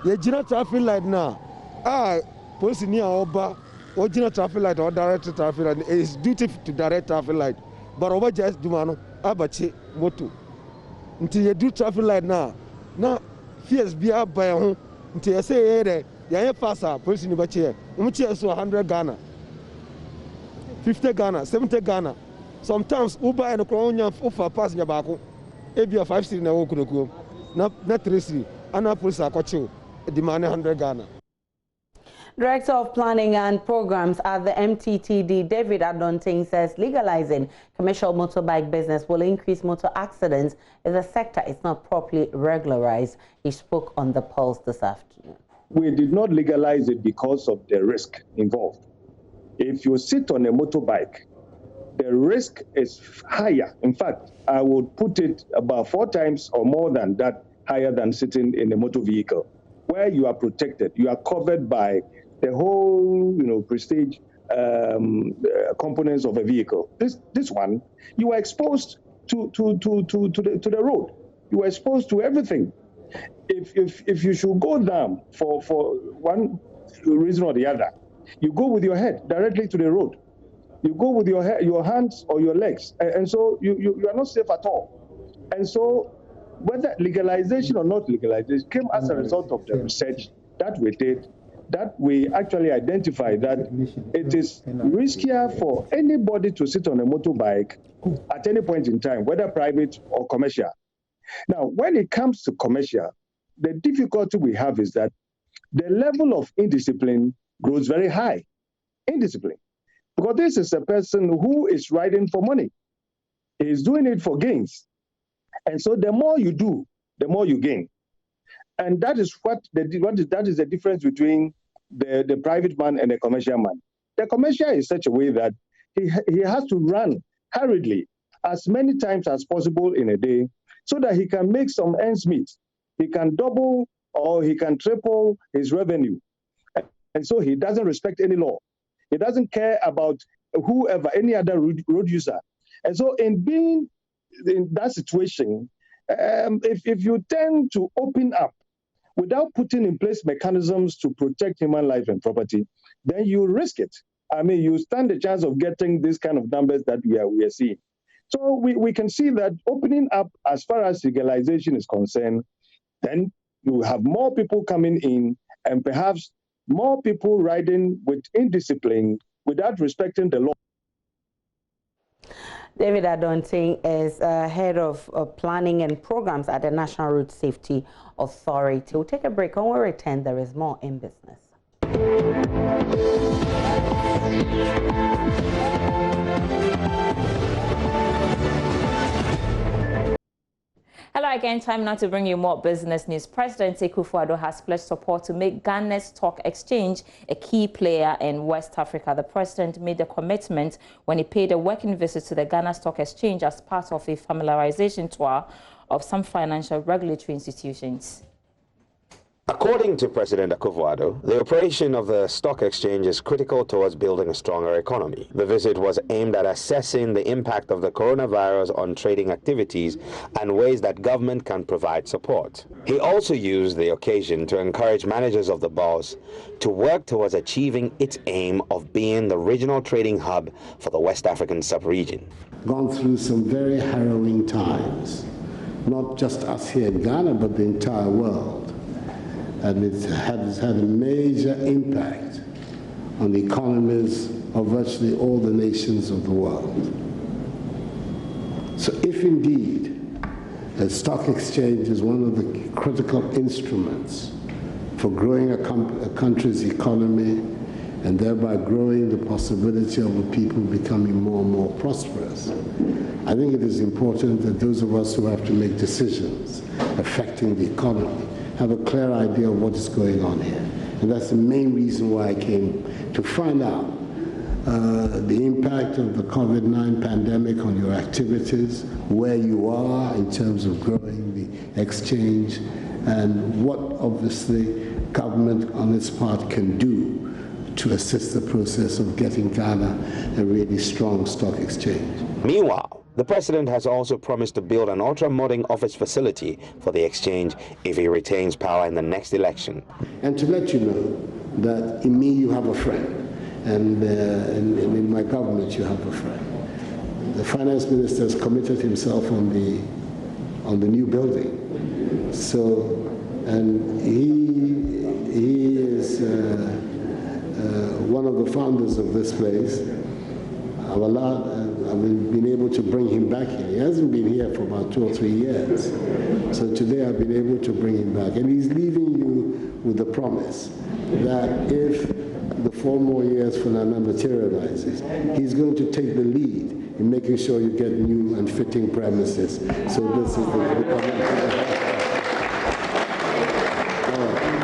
Ye jina traffic light now. Police near Oba, original traffic light or direct traffic light is duty to direct traffic light. But over just do mano, abache moto. Until you do traffic light now fears be up by home. Until you say, hey, you pass up, police in the chair. So 100 Ghana, 50 Ghana, 70 Ghana. Sometimes Uber and a crown for passenger back. Ebia 5 city na woku no na 3 city ana police akoche demand 100 Ghana. Director of Planning and Programs at the MTTD, David Adonting, says legalizing commercial motorbike business will increase motor accidents if the sector is not properly regularized. He spoke on the Pulse this afternoon. We did not legalize it because of the risk involved. If you sit on a motorbike, the risk is higher. In fact, I would put it about 4 times or more than that, higher than sitting in a motor vehicle, where you are protected. You are covered by the whole, prestige components of a vehicle. This one, you are exposed to the road. You are exposed to everything. If you should go down for one reason or the other, you go with your head directly to the road. You go with your hands or your legs, and so you are not safe at all. And so, whether legalization or not legalization came as a result of the research that we did, that we actually identified that it is riskier for anybody to sit on a motorbike at any point in time, whether private or commercial. Now, when it comes to commercial, the difficulty we have is that the level of indiscipline grows very high. Indiscipline. Because this is a person who is riding for money. He's doing it for gains. And so the more you do, the more you gain. And that is that is the difference between the private man and the commercial man. The commercial is such a way that he has to run hurriedly as many times as possible in a day so that he can make some ends meet. He can double or he can triple his revenue. And so he doesn't respect any law. He doesn't care about whoever, any other road user. And so in being in that situation, if you tend to open up without putting in place mechanisms to protect human life and property, then you risk it. I mean, you stand the chance of getting this kind of numbers that we are seeing. So we can see that opening up as far as legalization is concerned, then you have more people coming in and perhaps more people riding with indiscipline without respecting the law. David Adonting is head of planning and programs at the National Road Safety Authority. We'll take a break. When we return, there is more in business. Hello again, time now to bring you more business news. President Akufo-Addo has pledged support to make Ghana's stock exchange a key player in West Africa. The president made a commitment when he paid a working visit to the Ghana Stock Exchange as part of a familiarization tour of some financial regulatory institutions. According to President Akufo-Addo, the operation of the stock exchange is critical towards building a stronger economy. The visit was aimed at assessing the impact of the coronavirus on trading activities and ways that government can provide support. He also used the occasion to encourage managers of the bourse to work towards achieving its aim of being the regional trading hub for the West African sub-region. Gone through some very harrowing times, not just us here in Ghana, but the entire world. And it has had a major impact on the economies of virtually all the nations of the world. So if indeed a stock exchange is one of the critical instruments for growing a country's economy and thereby growing the possibility of the people becoming more and more prosperous, I think it is important that those of us who have to make decisions affecting the economy have a clear idea of what is going on here. And that's the main reason why I came, to find out the impact of the COVID-19 pandemic on your activities, where you are in terms of growing the exchange, and what obviously government on its part can do to assist the process of getting Ghana a really strong stock exchange. Meanwhile, the president has also promised to build an ultra-modern office facility for the exchange if he retains power in the next election. And to let you know that in me you have a friend, and in my government you have a friend. The finance minister has committed himself on the new building. So, and he is one of the founders of this place. I've been able to bring him back here. He hasn't been here for about 2 or 3 years. So today I've been able to bring him back. And he's leaving you with the promise that if the 4 more years for Nana materializes, he's going to take the lead in making sure you get new and fitting premises. So this is the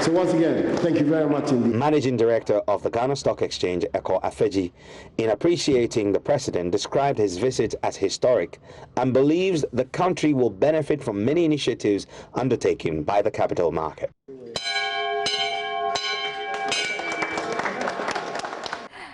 So once again, thank you very much indeed. Managing Director of the Ghana Stock Exchange, Eko Afeji, in appreciating the president, described his visit as historic and believes the country will benefit from many initiatives undertaken by the capital market.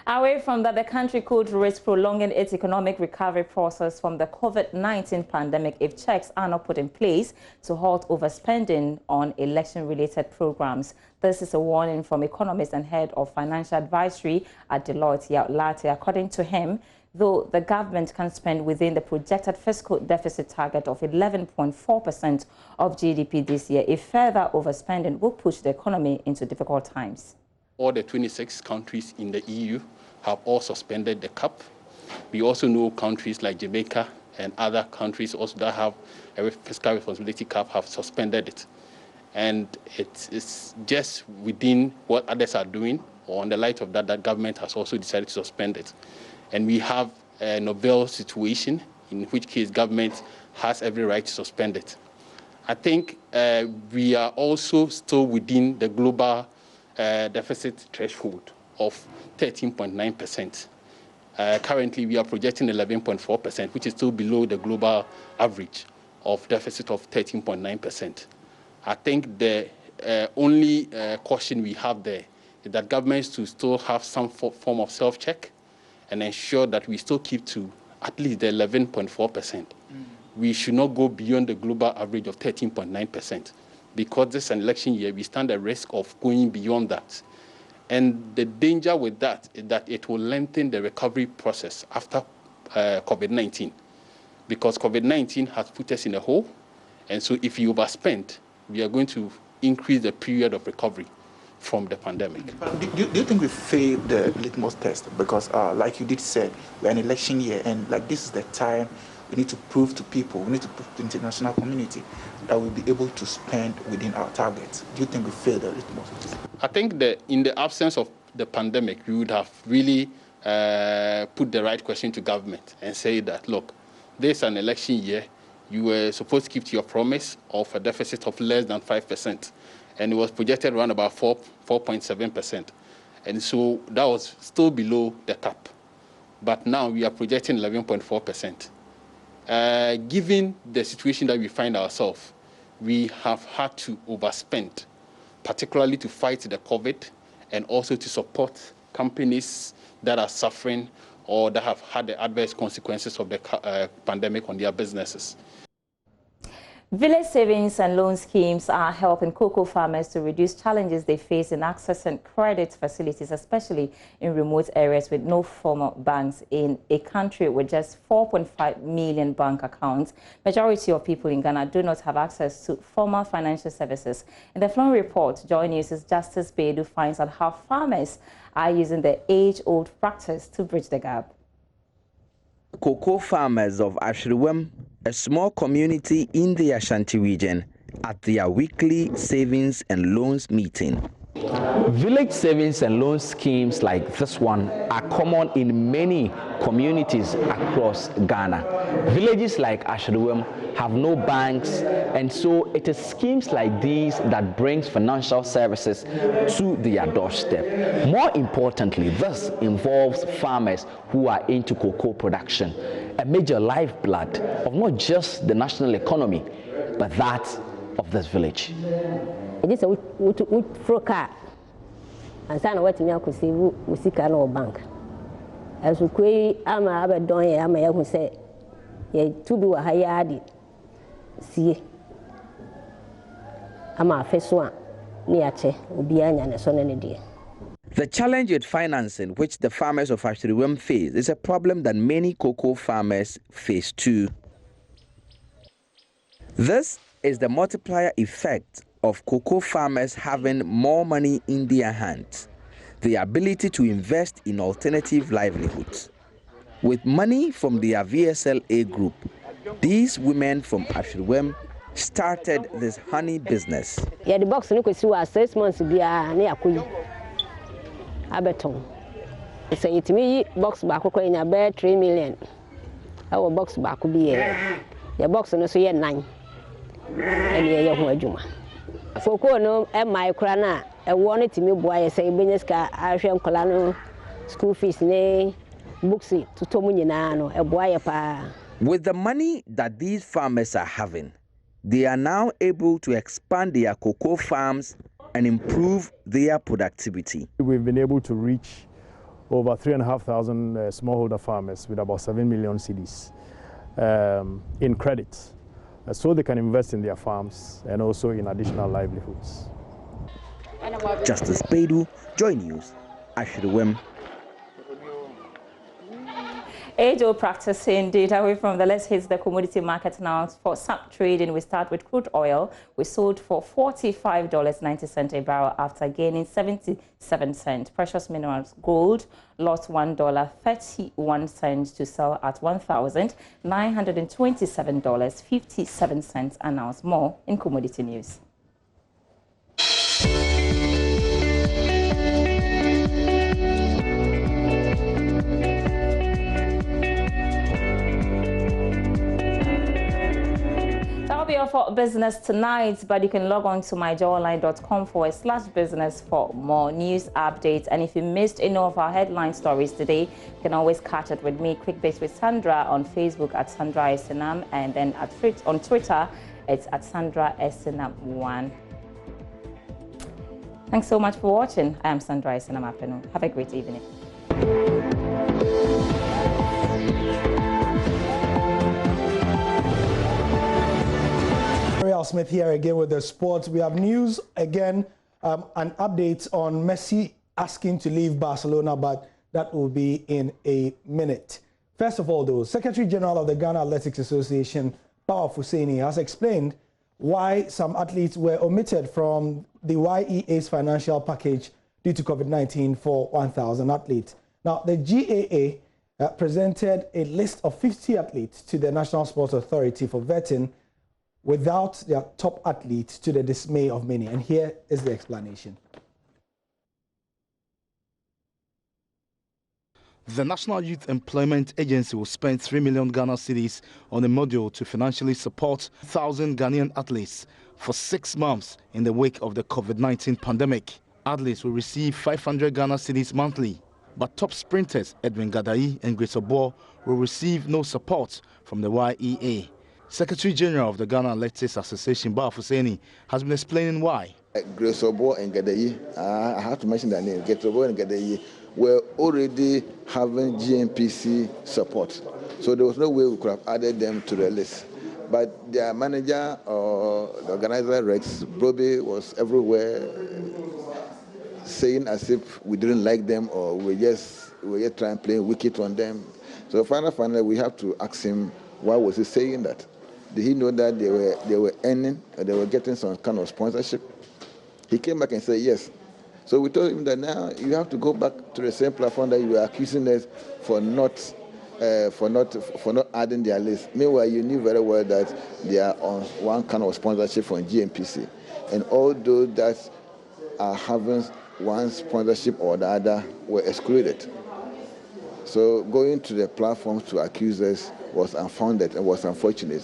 Away from that, the country could risk prolonging its economic recovery process from the COVID-19 pandemic if checks are not put in place to halt overspending on election-related programs. This is a warning from economist and head of financial advisory at Deloitte, Yaulate. According to him, though the government can spend within the projected fiscal deficit target of 11.4% of GDP this year, if further overspending will push the economy into difficult times. All the 26 countries in the EU have all suspended the cap. We also know countries like Jamaica and other countries also that have a fiscal responsibility cap have suspended it. And it's just within what others are doing, or on the light of that, that government has also decided to suspend it. And we have a novel situation in which case government has every right to suspend it. I think we are also still within the global deficit threshold of 13.9%. Currently, we are projecting 11.4%, which is still below the global average of deficit of 13.9%. I think the only caution we have there is that governments to still have some form of self-check and ensure that we still keep to at least the 11.4%. We should not go beyond the global average of 13.9%. Because this is an election year, we stand a risk of going beyond that. And the danger with that is that it will lengthen the recovery process after COVID-19. Because COVID-19 has put us in a hole. And so if you overspend, we are going to increase the period of recovery from the pandemic. Do you think we failed the litmus test? Because like you did say, we're an election year, and like this is the time we need to prove to people, we need to prove to the international community that we'll be able to spend within our targets. Do you think we failed the litmus test? I think that in the absence of the pandemic, we would have really put the right question to government and say that, look, this is an election year. You were supposed to keep to your promise of a deficit of less than 5%. And it was projected around about 4.7%. And so that was still below the cap. But now we are projecting 11.4%. Given the situation that we find ourselves, we have had to overspend, particularly to fight the COVID and also to support companies that are suffering or that have had the adverse consequences of the pandemic on their businesses. Village savings and loan schemes are helping cocoa farmers to reduce challenges they face in accessing credit facilities, especially in remote areas with no formal banks. In a country with just 4.5 million bank accounts, majority of people in Ghana do not have access to formal financial services. In the following report, Joy News' Justice Bedu finds out how farmers are using the age-old practice to bridge the gap. Cocoa farmers of Ashriwem, a small community in the Ashanti region, at their weekly savings and loans meeting. Village savings and loan schemes like this one are common in many communities across Ghana. Villages like Ashriwem have no banks, and so it is schemes like these that brings financial services to their doorstep. More importantly, this involves farmers who are into cocoa production, a major lifeblood of not just the national economy, but that of this village. It is a car, and son what me could see we see no bank. As we quay, I'm a don, I'm a who say, ye to do a high see. I'm a first one near Che, Ubiana, and a son any day. The challenge with financing which the farmers of Ashriwem face is a problem that many cocoa farmers face too. This is the multiplier effect of cocoa farmers having more money in their hands, the ability to invest in alternative livelihoods. With money from their VSLA group, these women from Ashriwem started this honey business. Yeah, the box no kwesi wa 6 months bia na yakoyi abeton. So it me box back ko nya be 3 million. Our box back be the box no so ye 9. And ye ho adwuma. Cocoa no my crana, I wanted to me boy say Beneska, Asian Colano, school fees, ne, books to Tomunino, a boy pa. With the money that these farmers are having, they are now able to expand their cocoa farms and improve their productivity. We've been able to reach over 3,500 smallholder farmers with about 7 million cedis in credits, so they can invest in their farms and also in additional livelihoods. Justice Bedu, Joy News, Ashiriwem. Age-old practicing data away from the let's hit the commodity market now. For some trading, we start with crude oil. We sold for $45.90 a barrel after gaining 77 cents. Precious minerals, gold lost $1.31 to sell at $1,927.57 an ounce. More in commodity news. For business tonight, but you can log on to myjoyonline.com/business for more news updates. And if you missed any of our headline stories today, you can always catch it with me, Quick Base with Sandra, on Facebook at Sandra Esenam, and then on Twitter it's at Sandra Esenam1. Thanks so much for watching. I am Sandra Esenam Apenu. Have a great evening. Smith here again with the sports. We have news again, an update on Messi asking to leave Barcelona, but that will be in a minute. First of all, though, Secretary General of the Ghana Athletics Association, Faase, has explained why some athletes were omitted from the YEA's financial package due to COVID-19 for 1,000 athletes. Now, the GAA presented a list of 50 athletes to the National Sports Authority for vetting without their top athletes, to the dismay of many. And here is the explanation. The National Youth Employment Agency will spend 3 million Ghana cedis on a module to financially support 1,000 Ghanaian athletes for 6 months in the wake of the COVID-19 pandemic. Athletes will receive 500 Ghana cedis monthly, but top sprinters Edwin Gadai and Grace Obo will receive no support from the YEA. Secretary General of the Ghana Athletics Association, Bawumia, has been explaining why. Grace Obo and Gadai, I have to mention their name. Grace Obo and Gadai were already having GNPC support, so there was no way we could have added them to the list. But their manager or the organizer, Rex Broby, was everywhere saying as if we didn't like them or we were just trying to play wicked on them. So finally, we have to ask him, why was he saying that? Did he know that they were earning or they were getting some kind of sponsorship? He came back and said yes. So we told him that now you have to go back to the same platform that you were accusing us for not adding their list. Meanwhile, you knew very well that they are on one kind of sponsorship from GNPC, and all those that are having one sponsorship or the other were excluded. So going to the platform to accuse us was unfounded and was unfortunate.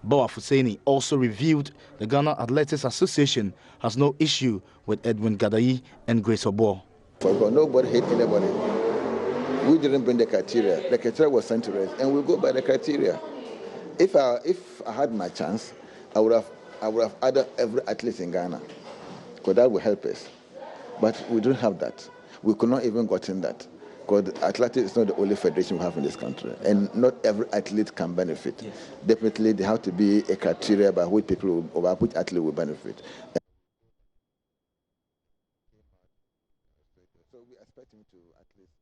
Bawumia also revealed the Ghana Athletics Association has no issue with Edwin Gadai and Grace Obo. Nobody hate anybody. We didn't bring the criteria. The criteria was sent to us, and we go by the criteria. If I had my chance, I would have added every athlete in Ghana, because that would help us. But we don't have that. We could not even gotten that. Because athletics is not the only federation we have in this country, and not every athlete can benefit. Yes. Definitely, there have to be a criteria by which which athlete will benefit. So we expect him to at least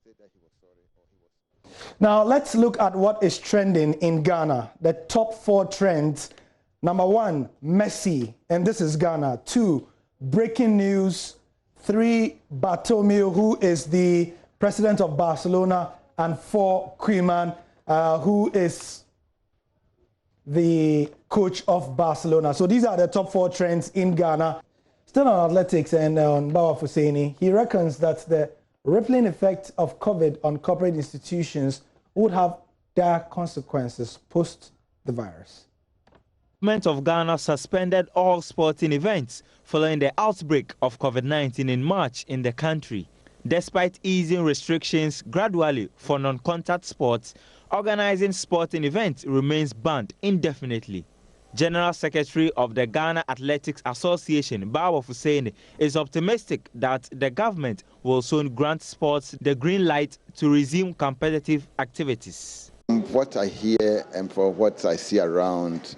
say that he was sorry or he was. Now let's look at what is trending in Ghana. The top 4 trends. Number 1, Messi, and this is Ghana. 2, breaking news. 3, Bartomeu, who is the president of Barcelona, and 4, Koeman, who is the coach of Barcelona. So these are the top 4 trends in Ghana. Still on athletics and on Bawumia, he reckons that the rippling effect of COVID on corporate institutions would have dire consequences post the virus. Government of Ghana suspended all sporting events following the outbreak of COVID-19 in March in the country. Despite easing restrictions gradually for non-contact sports, organizing sporting events remains banned indefinitely. General Secretary of the Ghana Athletics Association, Bawumia, is optimistic that the government will soon grant sports the green light to resume competitive activities. From what I hear and from what I see around,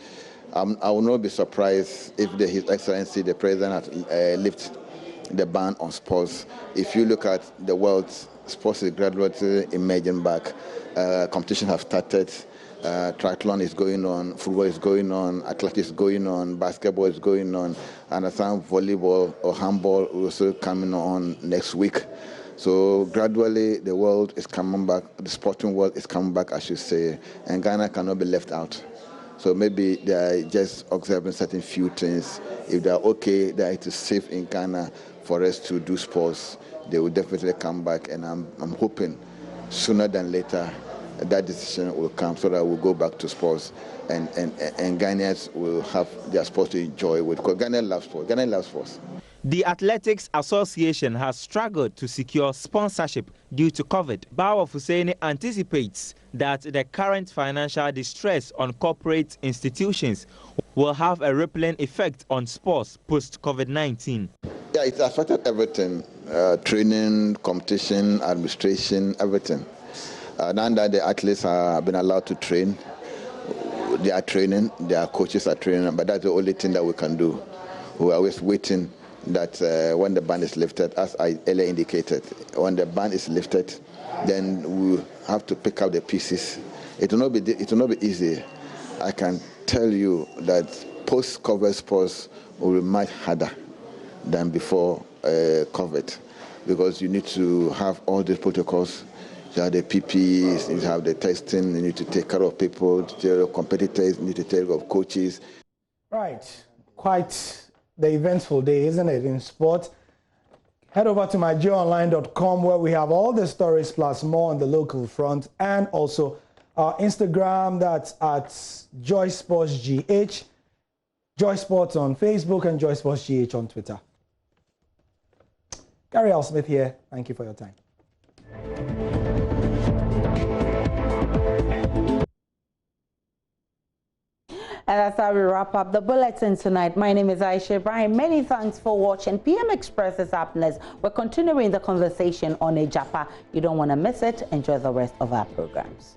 I will not be surprised if His Excellency the President lifts the ban on sports. If you look at the world, sports is gradually emerging back. Competition have started. Triathlon is going on, football is going on, athletics is going on, basketball is going on, and some volleyball or handball also coming on next week. So gradually the world is coming back, the sporting world is coming back, I should say, and Ghana cannot be left out. So maybe they are just observing certain few things. If they are okay, they are to safe in Ghana for us to do sports, they will definitely come back, and I'm hoping sooner than later that decision will come so that we'll go back to sports and Ghanaians will have their sports to enjoy with, because Ghana loves sports. Ghana loves sports. The Athletics Association has struggled to secure sponsorship due to COVID. Bawumia anticipates that the current financial distress on corporate institutions will have a rippling effect on sports post-COVID-19. Yeah, it affected everything, training, competition, administration, everything. Now that the athletes have been allowed to train, they are training, their coaches are training, but that's the only thing that we can do. We are always waiting that when the ban is lifted, as I earlier indicated, when the ban is lifted, then we have to pick up the pieces. It will not be easy. I can tell you that post-COVID sports will be much harder than before COVID, because you need to have all these protocols. You have the PPEs, you have the testing, you need to take care of people, you take care of competitors, you need to take care of coaches. Right, quite the eventful day, isn't it, in sport? Head over to myjoyonline.com where we have all the stories plus more on the local front, and also our Instagram, that's at JoySportsGH, Joy Sports on Facebook and JoySportsGH on Twitter. Gary L. Smith here. Thank you for your time. And that's how we wrap up the bulletin tonight. My name is Agyapa Royalities. Many thanks for watching. PM Express is up next. We're continuing the conversation on Agyapa. You don't want to miss it. Enjoy the rest of our programs.